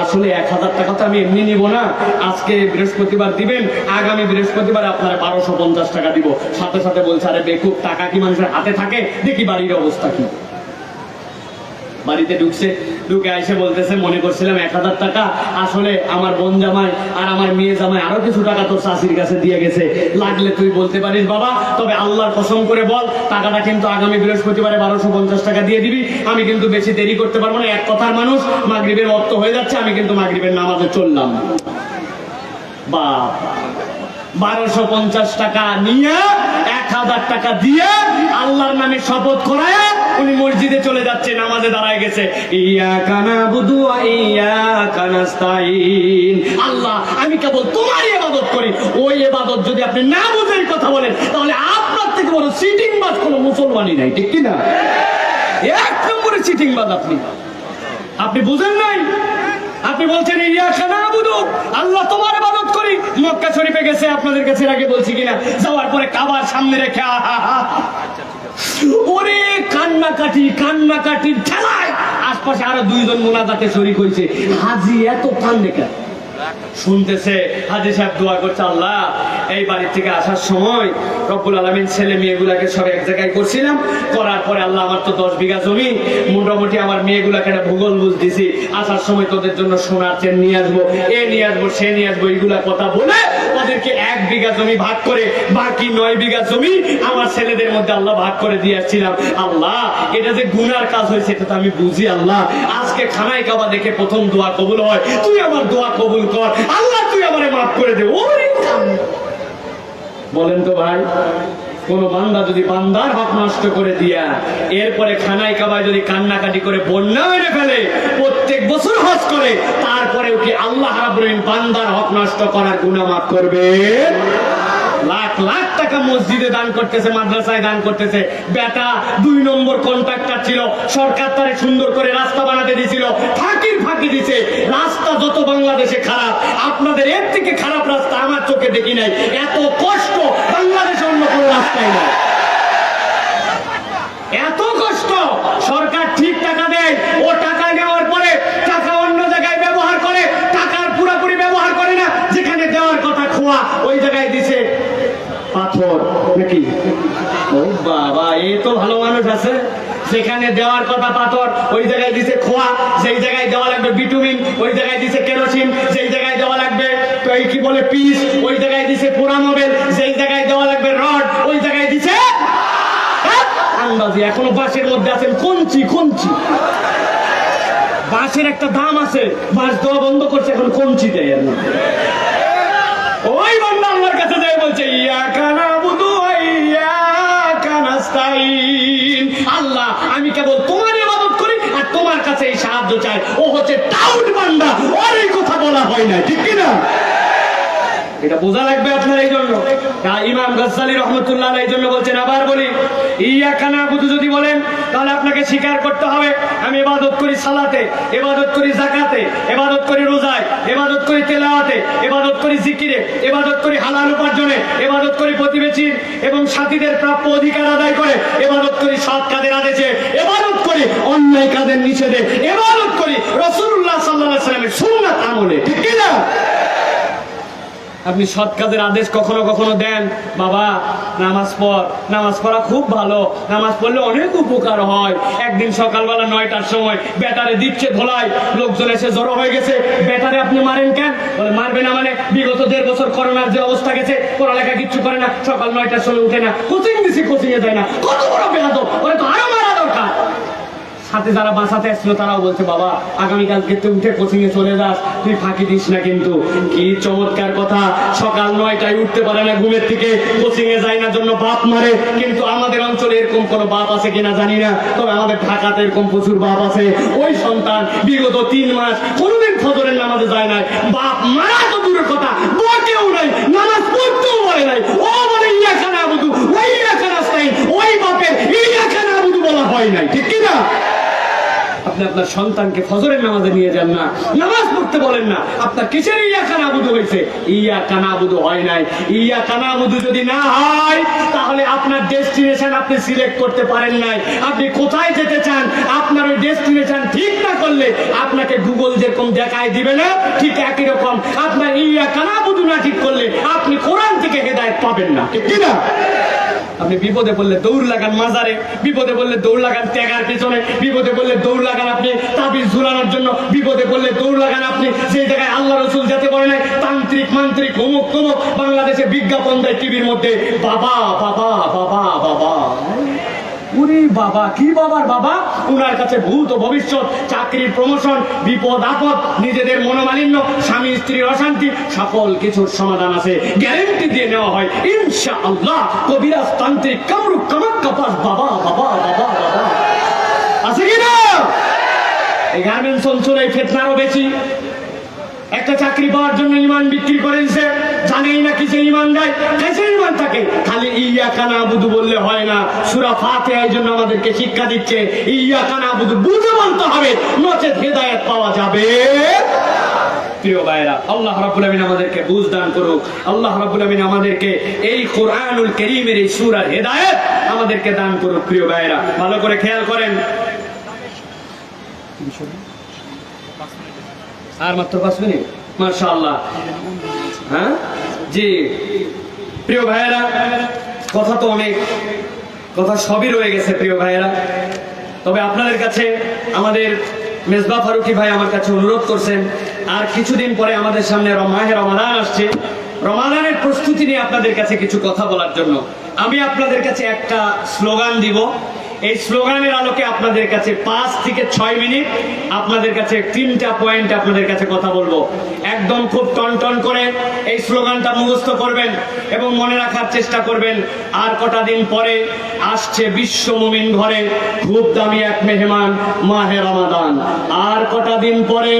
আসলে 1000 টাকা তো আমি এমনি নিব না, আজকে বৃহস্পতিবার দিবেন, আগামী বৃহস্পতিবার আপনার 1250 টাকা দিব। সাথে সাথে বলছে আরে বেকুব, টাকা কি মানুষের হাতে থাকে? দেখি বাড়ির অবস্থা কি। বাড়িতে ঢুকে এসে বলতেছে মনে করছিলাম 1000 টাকা, আসলে আমার বোন জামাই আর আমার মেয়ে জামাই আরো কিছু টাকা তোর শাশুড়ির কাছে দিয়ে গেছে, লাগলে তুই বলতে পারিস বাবা, তবে আল্লাহর কসম করে বল টাকাটা কিন্তু আগামী বৃহস্পতিবারে 1250 টাকা দিয়ে দিবি, আমি কিন্তু বেশি দেরি করতে পারবো না। এক কথার মানুষ, মাগরিবের ওয়াক্ত হয়ে যাচ্ছে, আমি কিন্তু মাগরিবের নামাজে চললাম। বাবা 1250 টাকা নিয়ে 1000 টাকা দিয়ে আল্লাহর নামে শপথ করায় উনি মসজিদে চলে যাচ্ছে, নামাজে দাঁড়ায় গেছে। ইয়াকা না'বুদু ওয়া ইয়াকা নাস্তাইন, আল্লাহ আমি কেবল তোমারই ইবাদত করি। ওই ইবাদত যদি আপনি না বুঝেই কথা বলেন তাহলে আপনার থেকে বড় চিটিংবাজ কোনো মুসলমানই নাই, ঠিক কি না? 1 নম্বরে চিটিংবাজ আপনি। আপনি বুঝেন নাই? আপনি বলছেন ইয়াকা নাবুদু, আল্লাহ তোমার ইবাদত করি। মক্কা শরীফে গেছে, আপনাদের কাছে আগে বলছি কিনা, যাওয়ার পরে কাবার সামনে রেখে ওরে কান্নাকাটির ঠেলায় আশপাশে আরো দুইজন মোনাজাতে শরীক হয়েছে। হাজি এত কান্দে কেন? শুনতেছে হাজি সাহেব দোয়া করছে, আল্লাহ এই বাড়ি থেকে আসার সময় রব্বুল আলামিন ছেলে মেয়েগুলাকে সব এক জায়গায় করছিলাম, করার পরে আল্লাহ আমার তো 10 বিঘা জমি, মোটামুটি আমার মেয়েগুলাকে একটা ভূগোল বুঝ দিছি, আসার সময় তোদের জন্য সোনার চেন নিয়ে আসবো, এ নিয়ে আসবো, সে নিয়ে আসবো, এইগুলা কথা বলে ওদেরকে 1 বিঘা জমি ভাগ করে বাকি 9 বিঘা জমি আমার ছেলেদের মধ্যে আল্লাহ ভাগ করে দিয়ে আসছিলাম। আল্লাহ এটা যে গুনার কাজ হয়েছে এটা তো আমি বুঝি, আল্লাহ আজকে খানায় কাবা দেখে প্রথম দোয়া কবুল হয়, তুই আমার দোয়া কবুল কর, আল্লাহ তুই আমারে মাফ করে দে। বলেন তো ভাই, কোন বান্দা যদি বান্দার হক নষ্ট করে দিয়া এরপরে খানায় কাবায় যদি কান্নাকাটি করে বন্যা মেরে ফেলে, প্রত্যেক বছর হজ করে, তারপরেও কি আল্লাহ রাব্বুল আলামিন বান্দার হক নষ্ট করার গুনাহ মাফ করবে? লাখ লাখ টাকা মসজিদে দান করতেছে, মাদ্রাসায় দান করতেছে, বেটা 2 নম্বর কন্ট্রাক্টর ছিল, সরকার তারে সুন্দর করে রাস্তা বানাতে দিয়েছিল, ফাঁকি দিছে। রাস্তা যত বাংলাদেশে খারাপ, আপনাদের এর থেকে খারাপ রাস্তা আমার চোখে দেখি নাই। এত কষ্ট বাংলাদেশে অন্য কোনো রাস্তায় নাই, এত কষ্ট। সরকার ঠিক টাকা দেয়, ও টাকা নেওয়ার পরে টাকা অন্য জায়গায় ব্যবহার করে, টাকার পুরোপুরি ব্যবহার করে না, যেখানে দেওয়ার কথা খোয়া ওই জায়গায় দিছে পাথর নাকি? ও বাবা, এই তো ভালো মানুষ আছে। যেখানে দেওয়ার কথা পাথর ওই জায়গায় দিছে খোয়া, যেই জায়গায় দেওয়া লাগবে বিটুমিন ওই জায়গায় দিছে কেরোসিন, যেই জায়গায় দেওয়া লাগবে তো এই কি বলে পিস ওই জায়গায় দিছে পোড়া মোবেল, যেই জায়গায় দেওয়া লাগবে রড ওই জায়গায় দিছে আন্দাজি। এখনো বাঁশের মধ্যে আছেন কঞ্চি। বাঁশের একটা দাম আছে, বাঁশ দেওয়া বন্ধ করছে, এখন কঞ্চি দেয়। ওই বান্দা আল্লাহর কাছে যাই বলছে, ইয়াকা নাবুদু ওয়া ইয়াকা নাস্তাইন, আল্লাহ আমি কেবল তোমার ইবাদত করি আর তোমার কাছে এই সাহায্য চাই। ও হচ্ছে টাউট বান্দা, ওর এই কথা বলা হয় না, ঠিক কি না? এটা বোঝা লাগবে আপনার। এই জন্য ইমাম গাজ্জালী রহমতুল্লাহ আলাইহি এই জন্য বলছেন, আবার বলি, ইয়াকা নাবুদু যদি বলেন তাহলে আপনাকে স্বীকার করতে হবে আমি ইবাদত করি সালাতে, ইবাদত করি যাকাতে, ইবাদত করি রোজায়, ইবাদত করি তেলাওয়াতে, ইবাদত করি জিকিরে, ইবাদত করি হালাল উপার্জনে, ইবাদত করি প্রতিবেশীর এবং সাথীদের প্রাপ্য অধিকার আদায় করে, ইবাদত করি সৎ কাজের আদেশে, ইবাদত করি অন্যায় কাজের নিষেধে, ইবাদত করি রাসূলুল্লাহ সাল্লাল্লাহু আলাইহি ওয়াসাল্লামের সুন্নাত আমলে, ঠিক কি না? আপনি সৎ কাজের আদেশ কখনো কখনো দেন, বাবা নামাজ পড়, নামাজ পড়া খুব ভালো, নামাজ পড়লে অনেক উপকার হয়। একদিন সকালবেলা 9টার সময় বেটারে দিচ্ছে ধোলাই, লোকজন এসে জড়ো হয়ে গেছে, বেটারে আপনি মারেন কেন? বলে মারবে না মানে বিগত 1.5 বছর করোনার যে অবস্থা গেছে, পড়ালেখা কিচ্ছু করে না, সকাল 9টার সময় উঠে না, কোচিং দিছি কোচিং এ যায় না, কত বড় বেয়াদব, ওরে তো আরো মারা দরকার। সাথে যারা বাসাতে আসছিল তারাও বলছে, বাবা আগামীকালকে তুই উঠে কোচিং এ চলে যাস, তুই ফাঁকি দিস না। কিন্তু কি চমৎকার কথা, সকাল 9টায় উঠতে পারে না ঘুমের থেকে, কোচিং এ যায় না জন্য বাপ মারে। কিন্তু আমাদের অঞ্চলে এরকম কোন বাপ আছে কিনা জানি না, তবে আমাদের ঢাকাতে এরকম প্রচুর বাপ আছে। ওই সন্তান বিগত 3 মাস কোনোদিন ফজরের নামাজে যায় নাই, বাপ মারা তো দূরের কথা, বকেও নাই, নামাজ পড়তেও বলে নাই। ও বলে ইয়াকা নাবুদু ওয়া ইয়াকা নাস্তাইন, ওই বাপের ইয়াকা নাবুদু বলা হয় নাই, ঠিক কি না? আপনি আপনার সন্তানকে ফজরের নামাজে নিয়ে যান না, নামাজ পড়তে বলেন না, আপনার কিসের ইয়াকা নাবুদু হয়েছে? ইয়াকা নাবুদু হয় নাই। ইয়াকা নাবুদু যদি না হয় তাহলে আপনার ডেস্টিনেশন আপনি সিলেক্ট করতে পারেন নাই। আপনি কোথায় যেতে চান, আপনার ওই ডেস্টিনেশন ঠিক না করলে আপনাকে গুগল যেরকম দেখায় দিবে না, ঠিক একই রকম আপনার ইয়াকা নাবুদু না ঠিক করলে আপনি কোরআন থেকে হেদায়েত পাবেন না, ঠিক কি না? আপনি বিপদে পড়লে দৌড় লাগান মাজারে, বিপদে পড়লে দৌড় লাগান ত্যাগার পিছনে, বিপদে পড়লে দৌড় লাগান আপনি তাবিজ ঝুলানোর জন্য, বিপদে পড়লে দৌড় লাগান আপনি সেই জায়গায় আল্লাহ রসুল যেতে পারে নাই, তান্ত্রিক মান্ত্রিক অমুক তমুক বাংলাদেশে বিজ্ঞাপন দেয় টিভির মধ্যে, বাবা বাবা বাবা বাবা। উনি বাবা কি বাবার বাবা, উনার কাছে ভূত ও ভবিষ্যৎ, চাকরির প্রমোশন, বিপদ আপদ, নিজেদের মনোমালিন্য, স্বামী স্ত্রীর অশান্তি, সকল কিছুর সমাধান আছে, গ্যারেন্টি দিয়ে নেওয়া হয় ইনশাআল্লাহ। কবিরাজ তান্ত্রিক কামরুক কামাক কাপাস বাবা বাবা বাবা বাবা আছে কিনা? এই গার্মেন্টস অঞ্চলে ফিতনারও বেশি। একটা চাকরি পাওয়ার জন্য ইমান বিক্রি করে দিছে, জানেই না কিসে ঈমান যায়, কিসে ঈমান থাকে। খালি ইয়াকা নাবুদু বললে হয় না, সূরা ফাতিহা এই জন্য আমাদেরকে শিক্ষা দিচ্ছে ইয়াকা নাবুদু বুঝে বলতে হবে, নচেত হেদায়েত পাওয়া যাবে। প্রিয় ভাইরা, আল্লাহ রাব্বুল আমিন আমাদেরকে বুঝ দান করুক। আল্লাহ রাব্বুল আমিন আমাদেরকে এই কোরআনুল কারীমের এই সূরার হেদায়েত আমাদেরকে দান করুক। প্রিয় ভাইরা, ভালো করে খেয়াল করেন। আর মাত্র 5 মিনিট, মাশাআল্লাহ। হ্যাঁ জি প্রিয় ভাইরা, কথা তো অনেক, কথা সবই রয়ে গেছে প্রিয় ভাইরা। তবে আপনাদের কাছে আমাদের মেজবা ফারুকি ভাই আমার কাছে অনুরোধ করছেন, আর কিছুদিন পরে আমাদের সামনে মাহে রমাদান আসছে, রমাদানের প্রস্তুতি নিয়ে আপনাদের কাছে কিছু কথা বলার জন্য আমি আপনাদের কাছে একটা স্লোগান দিব। এই স্লোগানের আলোকে আপনাদের কাছে 5 থেকে 6 মিনিট আপনাদের কাছে 3টা পয়েন্ট আপনাদের কাছে কথা বলবো। একদম খুব টনটন করে এই স্লোগানটা মুখস্থ করবেন এবং মনে রাখার চেষ্টা করবেন। আর কটা দিন পরে আসছে বিশ্ব মুমিন ঘরে খুব দামি এক মেহমান, মাহে রমাদান। আর কটা দিন পরে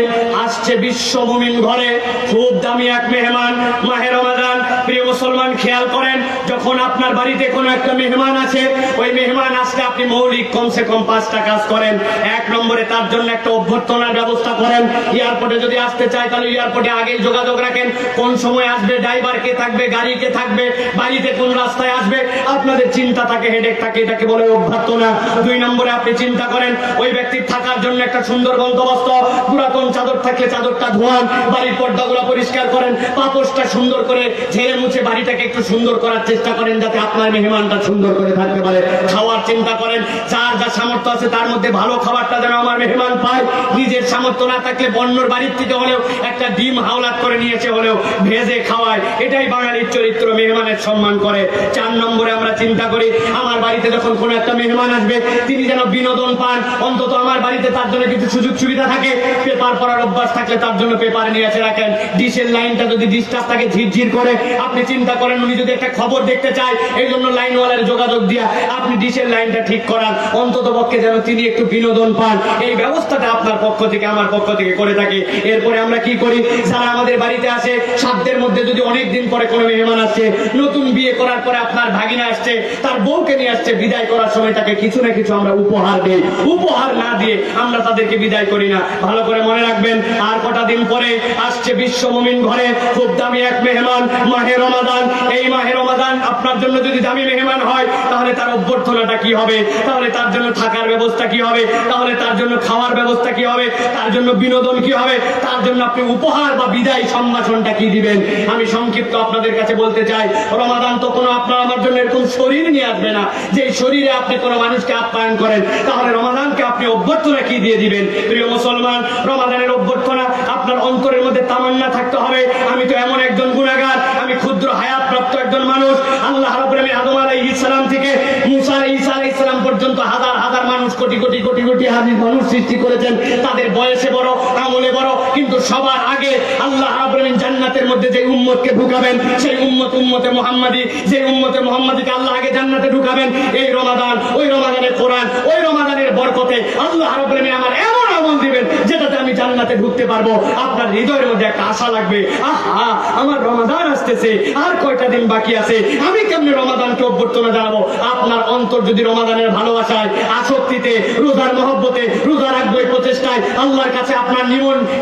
আসছে বিশ্ব মুমিন ঘরে খুব দামি এক মেহমান, মাহে রমাদান। প্রিয় মুসলমান, খেয়াল করেন, যখন আপনার বাড়িতে কোনো একটা মেহমান আছে, ওই মেহমান আসলে আপনি মৌলিক কমসে কম 5টা কাজ করেন। 1 নম্বরে তার জন্য একটা অভ্যর্থনার ব্যবস্থা করেন। এয়ারপোর্টে যদি আসতে চায় তাহলে এয়ারপোর্টে আগেই যোগাযোগ রাখেন, কোন সময় আসবে, ড্রাইভার কে থাকবে, গাড়ি কে থাকবে, বাড়িতে কোন রাস্তায় আসবে, আপনাদের চিন্তা থাকে, হেডেক থাকে, এটাকে বলে অভ্যর্থনা। 2 নম্বরে আপনি চিন্তা করেন ওই ব্যক্তির থাকার জন্য একটা সুন্দর বন্দোবস্ত, পুরাতন চাদর থাকলে চাদরটা ধোয়ান, বাড়ির পর্দাগুলো পরিষ্কার করেন, পাপোশটা সুন্দর করে ঝেড়ে মুছে বাড়িটাকে একটু সুন্দর করার চেষ্টা করেন যাতে আপনার মেহমানটা সুন্দর করে থাকতে পারে। খাওয়ার চিন্তা করেন, যার যা সামর্থ্য আছে তার মধ্যে ভালো খাবারটা যেন আমার মেহমান পায়। নিজের সামর্থ্য না থাকলে বন্যর বাড়ির থেকে হলেও একটা ডিম হাওলাত করে নিয়েছে হলেও ভেজে খাওয়ায়, এটাই বাঙালির চরিত্র, মেহমানের সম্মান করে। 4 নম্বরে আমরা চিন্তা করি আমার বাড়িতে যখন কোনো একটা মেহমান আসবে তিনি যেন বিনোদন পান, অন্তত আমার বাড়িতে তার জন্য কিছু সুযোগ সুবিধা থাকে। পেপার পড়ার অভ্যাস থাকলে তার জন্য পেপার নিয়ে এসে রাখেন। ডিশের লাইনটা যদি ডিস্টার্ব থাকে, ঝিরঝির করে, আপনি চিন্তা করেন উনি যদি একটা খবর দেখতে চায়, এই জন্য লাইনওয়ালার যোগাযোগ দিয়া আপনি ডিশের লাইনটা ঠিক করান, অন্তত পক্ষে যেন তিনি একটু বিনোদন পান। এই ব্যবস্থাটা আপনার পক্ষ থেকে, আমার পক্ষ থেকে করে থাকি। এরপরে আমরা কি করি, যারা আমাদের বাড়িতে আসে, সাধ্যের মধ্যে যদি অনেক দিন পরে কোনো মেহমান আসছে, নতুন বিয়ে করার পরে আপনার ভাগিনা আসছে, তার বউকে নিয়ে আসছে, বিদায় করার সময় তাকে কিছু না কিছু আমরা উপহার দেই। উপহার না দিয়ে আমরা তাদেরকে বিদায় করি না। ভালো করে মনে রাখবেন, আর কটা দিন পরে আসছে বিশ্ব মুমিন ঘরে খুব দামি এক মেহমান, মাহে রমাদান। এই মাহে রমাদান আপনার জন্য যদি দামি মেহমান হয়, তাহলে তার অভ্যর্থনাটা কি হবে, তাহলে তার জন্য থাকার ব্যবস্থা কি হবে, তাহলে তার জন্য খাওয়ার ব্যবস্থা কি হবে, তার জন্য বিনোদন কি হবে, তার জন্য আপনি উপহার বা বিদায় সম্ভাষণটা কি দিবেন। আমি সংক্ষিপ্ত আপনাদের কাছে বলতে চাই, রমাদান তো কোনো আপনার আমার জন্য এরকম শরীর নিয়ে আসবে না যে শরীরে আপনি কোনো মানুষকে আপ্যায়ন করেন, তাহলে রমাদানকে আপনি অভ্যর্থনা কি দিয়ে দিবেন। প্রিয় মুসলমান, রমাদানের অভ্যর্থনা আপনার অন্তরের মধ্যে তামান্না থাকতে হবে, আমি তো এমন একজন গুনাহগার, আমি ক্ষুদ্র হায়াত প্রাপ্ত একজন মানুষ। আল্লাহ রাব্বুল আলামিন আদম আলাইহিস সালাম থেকে মুসা ঈসা আলাইহিস সালাম পর্যন্ত হাজার হাজার মানুষ, কোটি কোটি কোটি কোটি হাজার মানুষ সৃষ্টি করেছেন, তাদের বয়সে বড়, আমলে বড়, কিন্তু সবার আগে আল্লাহ রাব্বুল আলামিন জান্নাতের মধ্যে যে উম্মতকে ঢুকাবেন, সেই উম্মত উম্মতে মুহাম্মাদি, যে উম্মতে মুহাম্মাদিকে আল্লাহ আগে জান্নাতে ঢুকাবেন। এই রমাদান, ওই রমাদানের কোরআন, ওই রমাদানের বরকতে আল্লাহ রাব্বুল আলামিন আমার এমন আমল দিবেন যেটাতে আমি জান্নাতে ঢুকতে পারবো। আপনার হৃদয়ের মধ্যে একটা আশা লাগবে, আহা আমার রমাদান আসতেছে, আর কয়টা দিন বাকি আছে, আমি কেমনে রমাদানকে অভ্যর্থনা জানাবো। আপনার অন্তর যদি রমাদানের ভালোবাসায়, আসক্তিতে, রোজার মহব্বতে, রোজা রাখবো এই প্রচেষ্টায়, আল্লাহর কাছে আপনার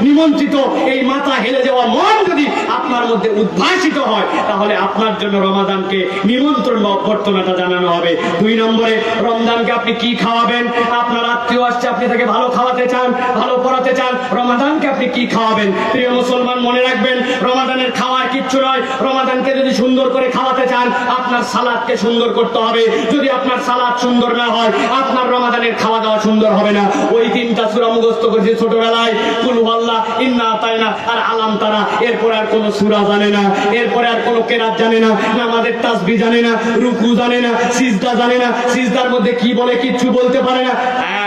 নিমন্ত্রিত এই মাথা হেলে যাওয়া মন যদি আপনার মধ্যে উদ্ভাসিত হয়, তাহলে আপনার জন্য রমাদানকে নিমন্ত্রণ বা অভ্যর্থনাটা জানানো হবে। 2 নম্বরে, রমজানকে আপনি কি খাওয়াবেন। আপনার আত্মীয় আসছে, আপনি তাকে ভালো খাওয়াতে চান, ভালো পড়াতে চান, রমাদানকে আপনি কি খাওয়াবেন। প্রিয় মুসলমান, মনে রাখবেন রমাদানের খাওয়ার কিচ্ছু নয়। রমাদানকে যদি সুন্দর করে খাওয়াতে চান, আপনার সালাদকে সুন্দর করতে হবে। যদি আপনার সালাদ সুন্দর না হয়, আপনার রমাদানের খাওয়া দাওয়া সুন্দর হবে না। ওই 3টা সূরা মুখস্থ করেছে ছোটবেলায়, কুল হুয়াল্লাহ, ইন্না আতাইনা আর আলাম তারা। এরপরে আর কোন সূরা জানে না, এরপরে আর কোন কেরাত জানে না, নামাজের তাসবিহ জানে না, রুকু জানে না, সিজদা জানে না, সিজদার মধ্যে কি বলে কিচ্ছু বলতে পারে না।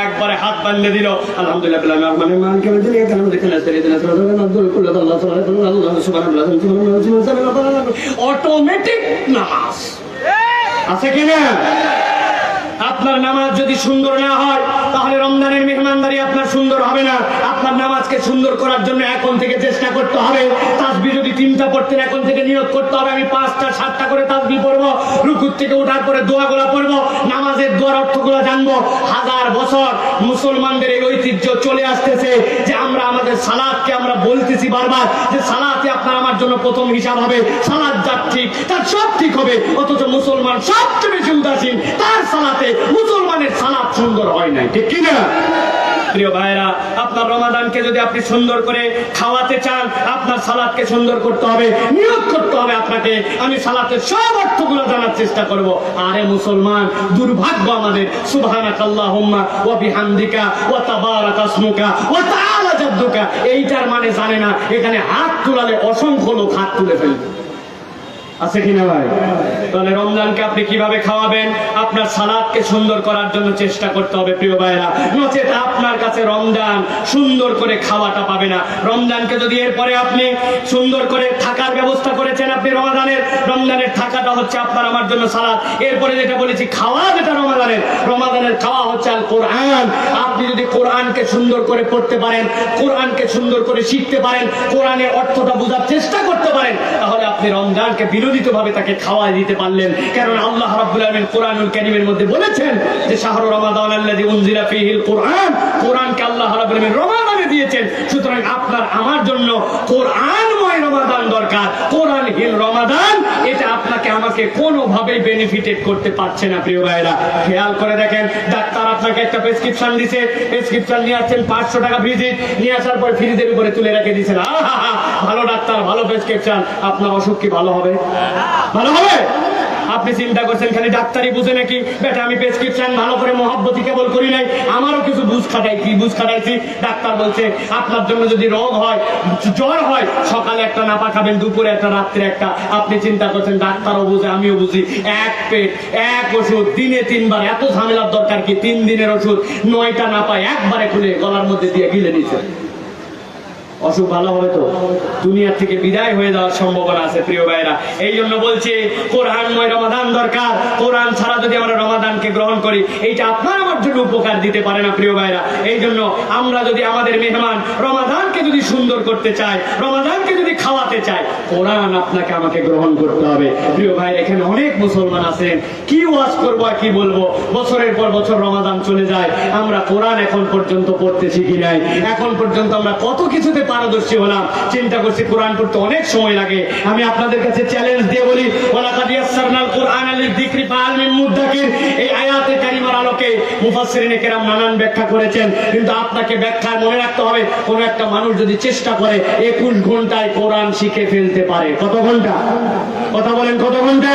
একবারে হাত বাঁধলে দিল, আলহামদুলিল্লাহ মানে মান কেমন দিলে কেন দেখেন অটোমেটিক নামাজ আছে কিনা। আপনার নামাজ যদি সুন্দর না হয়, তাহলে রমজানের মেহমানদারি আপনার সুন্দর হবে না। আপনার নামাজকে সুন্দর করার জন্য এখন থেকে চেষ্টা করতে হবে। তাসবিহ যদি 3টা তাসবিহটা পড়তেন, এখন থেকে নিয়ত করতে হবে আমি 5টা 7টা করে তাসবিহ পড়বো, রুকুর থেকে ওঠার পরে দোয়াগুলো পড়বো, নামাজের দোয়ার অর্থগুলো জানবো। হাজার বছর মুসলমানদের এই ঐতিহ্য চলে আসতেছে যে আমরা আমাদের সালাতকে আমরা বলতেছি বারবার যে সালাতে আপনার আমার জন্য প্রথম হিসাব হবে, সালাত যার ঠিক তার সব ঠিক হবে। অথচ মুসলমান সবচেয়ে বেশি উদাসীন, তার সালাতে মুসলমানের সালাত সুন্দর হয় নাই, ঠিক কিনা? প্রিয় ভাইরা, আপনার রমাদানকে যদি আপনি সুন্দর করে খাওয়াতে চান, আপনার সালাতকে সুন্দর করতে হবে, নিয়ত করতে হবে আপনাকে আমি সালাতের সব অর্থগুলো জানার চেষ্টা করব। আরে মুসলমান, দুর্ভাগ্য আমাদের। সুবহানাকাল্লাহুম্মা ওয়া বিহামদিকা ওয়া তাবারাকা ইসমুকা ওয়া তাআলা জাদ্দুকা, এইটার মানে জানে না। এখানে হাত তুলালে অসংখ্য লোক হাত তুলে ফেলবে, আছে কিনা ভাই? তাহলে রমজানকে আপনি কিভাবে খাওয়াবেন? আপনার সালাদকে সুন্দর করার জন্য চেষ্টা করতে হবে প্রিয় ভাইরা, নচেত আপনার কাছে রমজান সুন্দর করে খাওয়াটা পাবে না। রমজানকে যদি এরপরে আপনি সুন্দর করে থাকার ব্যবস্থা করেছেন, আপনি রমজানের থাকাটা হচ্ছে আপনার আমার জন্য সালাদ। এরপরে যেটা বলেছি খাওয়া, যেটা রমাদানের খাওয়া হচ্ছে আল কোরআন। আপনি যদি কোরআনকে সুন্দর করে পড়তে পারেন, কোরআনকে সুন্দর করে শিখতে পারেন, কোরআনের অর্থটা বোঝার চেষ্টা করতে পারেন, তাহলে আপনি রমজানকে বিনোদিতভাবে তাকে খাওয়াই দিতে পারলেন। কারণ আল্লাহ রাব্বুল আলামিন কোরআনুল কারীমের মধ্যে বলেছেন যে শাহরু রমাদানাল্লাযী উনজিলা ফীহিল কোরআন, কোরআনকে আল্লাহ রাব্বুল আলামিন রমাদানে দিয়েছেন। সুতরাং আপনার আমার জন্য কোরআনময় রমাদান দরকার। কোরআনহীন রমাদান এটা আপনাকে আমাকে কোনোভাবেই বেনিফিটেড করতে পারছে না প্রিয় ভাইরা। খেয়াল করে দেখেন, ডাক্তার আপনাকে একটা প্রেসক্রিপশন দিছে, প্রেসক্রিপশন নিয়ে আসছেন 500 টাকা ভিজিট, নিয়ে আসার পর ফ্রিজের উপরে তুলে রেখে দিয়েছেন। ভালো ডাক্তার, ভালো প্রেসক্রিপশন, আপনার অসুখ কি ভালো হবে? ভালো হবে? আপনি চিন্তা করছেন খালি ডাক্তারই বুঝে নাকি? বেটা আমি প্রেসক্রিপশন ভালো করে মহব্বতি কেবল করি নাই, আমারও কিছু বুঝ খাটাই। কি বুঝ খাটাইছি? ডাক্তার বলছে আপনার জন্য যদি রোগ হয়, জ্বর হয়, সকালে একটা নাপা খাবেন, দুপুরে একটা, রাত্রে একটা। আপনি চিন্তা করছেন ডাক্তারও বুঝে আমিও বুঝি, এক পেট এক ওষুধ দিনে 3 বার, এত ঝামেলার দরকার কি? 3 দিনের ওষুধ 9টা নাপা একবারে খুলে গলার মধ্যে দিয়ে গিলে নিচ্ছে। অসুখ ভালো হবে তো? দুনিয়া থেকে বিদায় হয়ে যাওয়ার সম্ভাবনা আছে প্রিয় ভাইরা। এই জন্য বলছি কোরআনময় রমাদান দরকার। কোরআন ছাড়া যদি আমরা রমাদানকে গ্রহণ করি, এইটা আপনার আমার জন্য উপকার দিতে পারে না প্রিয় ভাইরা। এই জন্য আমরা যদি আমাদের মেহমান রমাদানকে যদি সুন্দর করতে চাই, রমাদানকে যদি খাওয়াতে চাই, কোরআন আপনাকে আমাকে গ্রহণ করতে হবে প্রিয় ভাই। এখানে অনেক মুসলমান আছেন, কি ওয়াজ করবো আর কি বলবো, বছরের পর বছর রমাদান চলে যায়, আমরা কোরআন এখন পর্যন্ত পড়তে শিখি নাই। এখন পর্যন্ত আমরা কত কিছুতে পারদর্শী হলাম, চিন্তা করছি কোরআন পড়তে অনেক সময় লাগে। আমি আপনাদের কাছে চ্যালেঞ্জ দিয়ে বলি, ওয়ালাকাদ ইয়াসসারনাল কুরআনা লিযিকরি ফাহাল মিন মুদ্দাকির, এই আয়াতে কারিমার আলোকে মুফাসসিরিনে কেরাম নানান ব্যাখ্যা করেছেন। কিন্তু আপনাকে ব্যাখ্যায় মনে রাখতে হবে, কোন একটা মানুষ যদি চেষ্টা করে 21 ঘন্টায় কোরআন শিখে ফেলতে পারে। কত ঘন্টা? কথা বলেন, কত ঘন্টা?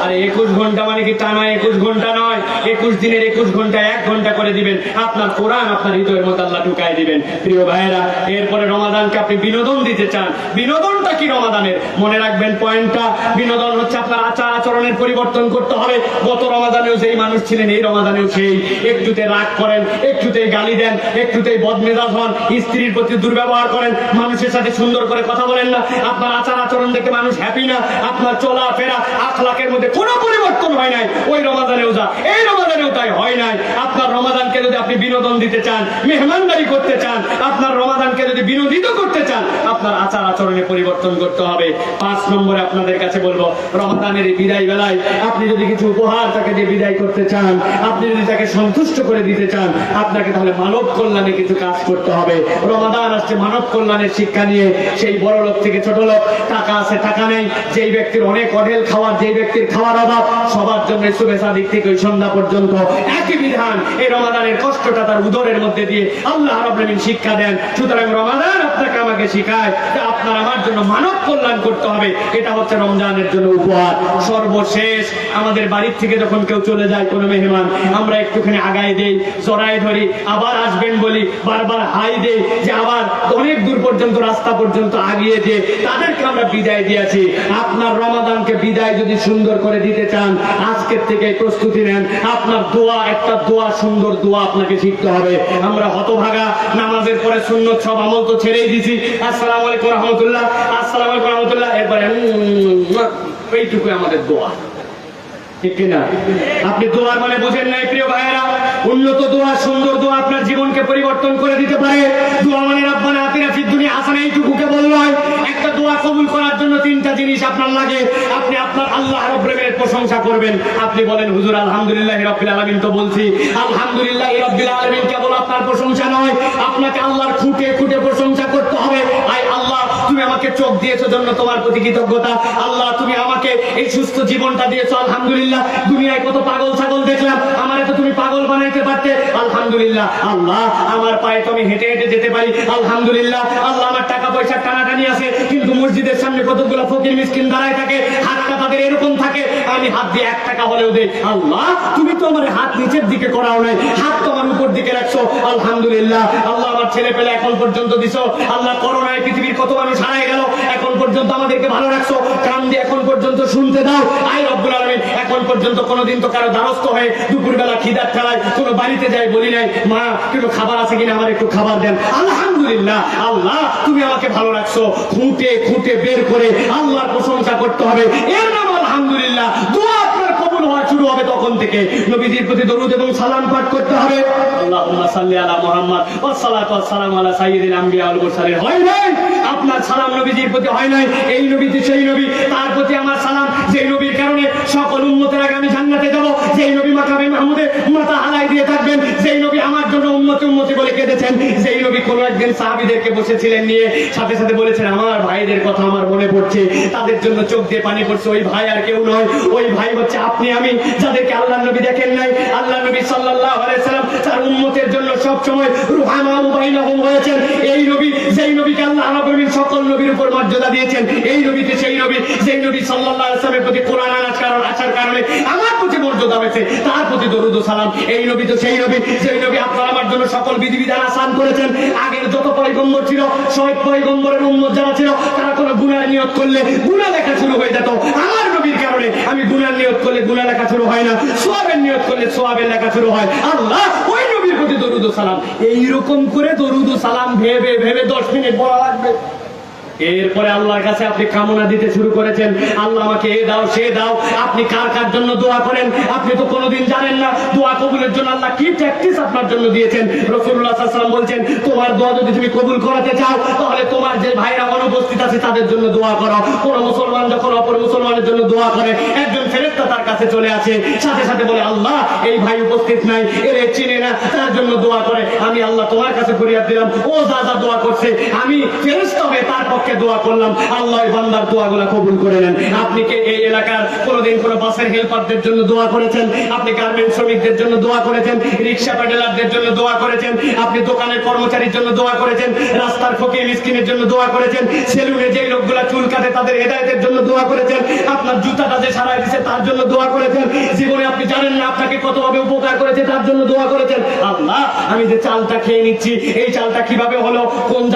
আরে 21 ঘন্টা মানে কি টানা 21 ঘন্টা নয়, 21 দিনের 21 ঘন্টায় 1 ঘন্টা করে দিবেন, আপনার কোরআন আপনার হৃদয়ের মধ্যে আল্লাহ ঢুকাই দিবেন প্রিয় ভাইয়েরা। এরপরে রমাদানকে আপনি বিনোদন দিতে চান, বিনোদনটা কি রমাদানের? মনে রাখবেন পয়েন্টটা, বিনোদন হচ্ছে আপনার আচার আচরণের পরিবর্তন করতে হবে। গত রমাদানেও যেই মানুষ ছিলেন, এই রমাদানেও সেই। একটুতে রাগ করেন, একটুতেই গালি দেন, একটুতেই বদমেজাজ হন, স্ত্রীর প্রতি দুর্ব্যবহার করেন, মানুষের সাথে সুন্দর করে কথা বলেন না, আপনার আচার আচরণ দেখে মানুষ হ্যাপি না, আপনার চলাফেরা আখলাকের মধ্যে কোনো পরিবর্তন হয় নাই। ওই রমাদানেও যা, এই রমাদানেও তাই হয় নাই। আপনার রমাদানকে যদি আপনি বিনোদন দিতে চান, মেহমানদারি করতে চান, আপনার রমাদানকে যদি বিনোদিত করতে চান, আপনার আচার আচরণে পরিবর্তন করতে হবে। 5 নম্বরে আপনাদের কাছে বলবো, রমাদানের এই বিদায় বেলায় আপনি যদি কিছু উপহার তাকে দিয়ে বিদায় করতে চান, আপনি যদি তাকে সন্তুষ্ট করে দিতে চান, আপনাকে তাহলে মানব কল্যাণে কিছু কাজ করতে হবে। রমাদান আসছে মানব কল্যাণের শিক্ষা নিয়ে। সেই বড় লোক থেকে ছোট লোক, টাকা আছে টাকা নেই, যেই ব্যক্তির অনেক অঢেল খাওয়ার, যেই ব্যক্তির খাওয়ার অভাব, সবার জন্য শুভেচ্ছা দিক থেকে ওই সন্ধ্যা পর্যন্ত একই বিধান। এই রমাদানের কষ্টটা তার উদরের মধ্যে দিয়ে আল্লাহ রাব্বুল আলামিন শিক্ষা দেন। সুতরাং রমাদান আপনাকে আমাকে শিখায় যে আপনার আমার জন্য মানব কল্যাণ করতে হবে। এটা হচ্ছে রমজানের জন্য উপহার। সর্বশেষ আমাদের বাড়ির থেকে যখন কেউ চলে যায় কোনো মেহমান, আমরা একটুখানি আগায় দেই, জড়াই ধরি, আবার আসবেন বলি, বারবার হাই দেই, যে আবার অনেক দূর পর্যন্ত রাস্তা পর্যন্ত আগিয়ে দিয়ে তাদেরকে আমরা বিদায় দিয়েছি। আপনার রমাদানকে বিদায় যদি সুন্দর করে দিতে চান, আজকের থেকে প্রস্তুতি নেন। আপনার দোয়া, একটা দোয়া, সুন্দর দোয়া আপনাকে শিখতে হবে। আমরা হতভাগা, নামাজের পরে সুন্নত সব আমল তো ছেড়েই দিছি, আসসালামু আলাইকুম রহমতুল্লাহ, আসসালামু আলাইকুম রহমতুল্লাহ, এরপরে এইটুকু আমাদের দোয়া, ঠিক কিনা? আপনি দোয়ার মানে বুঝেন নাই প্রিয় ভাইয়েরা। উন্নত দোয়া, সুন্দর দোয়া আপনার জীবনকে পরিবর্তন করে দিতে পারে। দোয়া মানে রাব্বানা আতিনা ফিদ দুনিয়া হাসানা, এইটুকুকে বলল। একটা দোয়া কবুল করার জন্য আপনার লাগে, আপনি আপনার আল্লাহ রাব্বুল আলামিনের প্রশংসা করবেন। আপনি বলেন হুজুর আলহামদুলিল্লাহি রাব্বিল আলামিন তো বলছি, আলহামদুলিল্লাহি রাব্বিল আলামিন কেবল আপনার প্রশংসা নয়, আপনাকে আল্লাহর খুঁটে খুঁটে প্রশংসা করতে হবে। আয় আল্লাহ, তুমি আমাকে চোখ দিয়েছো জন্য তোমার প্রতি কৃতজ্ঞতা। আল্লাহ, তুমি আমাকে এই সুস্থ জীবনটা দিয়েছো, আলহামদুলিল্লাহ। দুনিয়ায় কত পাগল ছাগল দেখলাম, আমারে তো তুমি পাগল বানাইতে পারতে, আলহামদুলিল্লাহ। আল্লাহ, আমার পায়ে তো আমি হেঁটে হেঁটে যেতে পারি, আলহামদুলিল্লাহ। আল্লাহ, আমার টাকা পয়সার টানাটানি আছে, কিন্তু মসজিদের সামনে কতগুলো ফকির মিসকিন দাঁড়ায় থাকে, হাতটা তাদের এরকম থাকে, আমি হাত দিয়ে 1 টাকা হলেও দেই। আল্লাহ, তুমি তো আমার হাত নিচের দিকে করাও নাই, হাত তো আমার উপর দিকে রাখছো, আলহামদুলিল্লাহ। আল্লাহ, আমার ছেলে পেলে এখন পর্যন্ত দিছো। আল্লাহ, করোনায় পৃথিবীর কত মানুষ হারায় গেল, এখন পর্যন্ত আমাদেরকে ভালো রাখছো, কান দিয়ে এখন পর্যন্ত শুনতে দাও। আয় রব্বুল আলামিন, এখন পর্যন্ত কোনোদিন তো কারো দ্বারস্থ হয়ে দুপুরবেলা খিদার ঠেলায় কোনো বাড়িতে যাই বলি নাই, মা কোনো খাবার আছে কিনা, আমার একটু খাবার দেন, আলহামদুলিল্লাহ। আল্লাহ, তুমি আমাকে ভালো রাখছো। খুঁটে খুঁটে বের করে আল্লাহর প্রশংসা করতে হবে, এর নাম আলহামদুলিল্লাহ। দোয়া আপনার কবুল হওয়া শুরু হবে তখন থেকে। নবীজির প্রতি দরুদ এবং সালাম পাঠ করতে হবে। আল্লাহুম্মা সাল্লি আলা মুহাম্মাদ ওয়া সালাতু ওয়াস সালামু আলা সাইয়্যিদিল আমবিয়া ওয়াল মুরসালিন। হয় নাই আপনার সালাম নবীজির প্রতি হয় নাই। এই নবীজি সেই নবী, তার প্রতি আমার সালাম, যেই নবীর কারণে সকল উম্মতের আগে আমি জান্নাতে যাব, যেই নবী মাকামে মাহমুদে মাথা হালাই দিয়ে থাকবেন, যেই নবী আমার জন্য উম্মতি উম্মতি বলে কেঁদেছেন, যেই নবী কোন একদিন সাহাবীদেরকে বসেছিলেন নিয়ে, সাথে সাথে বলেছেন আমার ভাইদের কথা আমার মনে পড়ছে, তাদের জন্য চোখ দিয়ে পানি পড়ছে। ওই ভাই আর কেউ নয়, ওই ভাই হচ্ছে আপনি আমি, যাদেরকে আল্লাহর নবী দেখেন নাই। আল্লাহ নবী সাল্লাল্লাহু আলাইহি সাল্লাম তার উম্মতের জন্য সব সময় রুহামা বাইনাহুম হয়েছেন। এই নবী, যেই নবীকে আল্লাহ রাব্বুল আলামিন সকল নবীর উপর মর্যাদা দিয়েছেন, এই নবীতে সেই নবী, যেই নবী সাল্লাল্লাহু আলাইহি সাল্লামের প্রতি কোরআন আসার কারণে আমার প্রতি মর্যাদা হয়েছে, তার প্রতি দরুদ ও সালাম। এই নবী তো সেই নবী, যেই নবী আপনার আমার জন্য সকল বিধিবিধান আসান করেছেন। আগের যত পয়গম্বর ছিল, সব পয়গম্বরের উম্মত যারা ছিল, তারা কোনো গুনাহ নিয়ত করলে গুনাহ লেখা শুরু হয়ে যেত। আমার নবীর কারণে আমি গুনাহ নিয়ত করলে গুনাহ লেখা শুরু হয় না, সওয়াবের নিয়ত করলে সওয়াবের লেখা শুরু হয়। আল্লাহ, ওই নবীর প্রতি দরুদ ও সালাম। এইরকম করে দরুদ ও সালাম ভেবে ভেবে 10 মিনিট বলা লাগবে। এরপরে আল্লাহর কাছে আপনি কামনা দিতে শুরু করেছেন, আল্লাহ আমাকে এ দাও সে দাও। আপনি কার কার জন্য দোয়া করেন আপনি তো কোনোদিন জানেন না। দোয়া কবুলের জন্য আল্লাহ কি প্র্যাকটিস আপনার জন্য দিয়েছেন। রাসূলুল্লাহ সাল্লাল্লাহু আলাইহি ওয়াসাল্লাম বলছেন, তোমার দোয়া যদি তুমি কবুল করাতে চাও, তাহলে তোমার যে ভাইরা অনুপস্থিত আছে তাদের জন্য দোয়া করো। কোন মুসলমান যখন অপর মুসলমানের জন্য দোয়া করে, একজন ফেরেশতা তার কাছে চলে আসে, সাথে সাথে বলে আল্লাহ এই ভাই উপস্থিত নাই, এরে চিনে না, তার জন্য দোয়া করে। আমি আল্লাহ তোমার কাছে ফরিয়াদ দিলাম, ও যা যা দোয়া করছে আমি ফেরেশতা হয়ে তার পক্ষে দোয়া করলাম, আল্লাহ বান্দার দোয়াগুলা কবুল করে নেন। আপনি কি এই এলাকার কোনোদিন কোনো বাসের হেল্পারদের জন্য দোয়া করেছেন? আপনি গার্মেন্টস শ্রমিকদের জন্য দোয়া করেছেন? রিক্সা প্যাডেলারদের জন্য দোয়া করেছেন? আপনি দোকানের কর্মচারীর জন্য দোয়া করেছেন? রাস্তার ফকির মিসকিনের জন্য দোয়া করেছেন? সেলুনে যে লোকগুলা চুল কাটে তাদের হেদায়েতের জন্য দোয়া করেছেন? আপনার জুতাটা যে সারাই দিছে তার জন্য দোয়া করেছেন? জীবনে আপনি জানেন না আপনাকে কতভাবে উপকার করেছে, তার জন্য দোয়া করেছেন? আল্লাহ, আমি যে চালটা খেয়ে নিচ্ছি এই চালটা কিভাবে হলো, কোন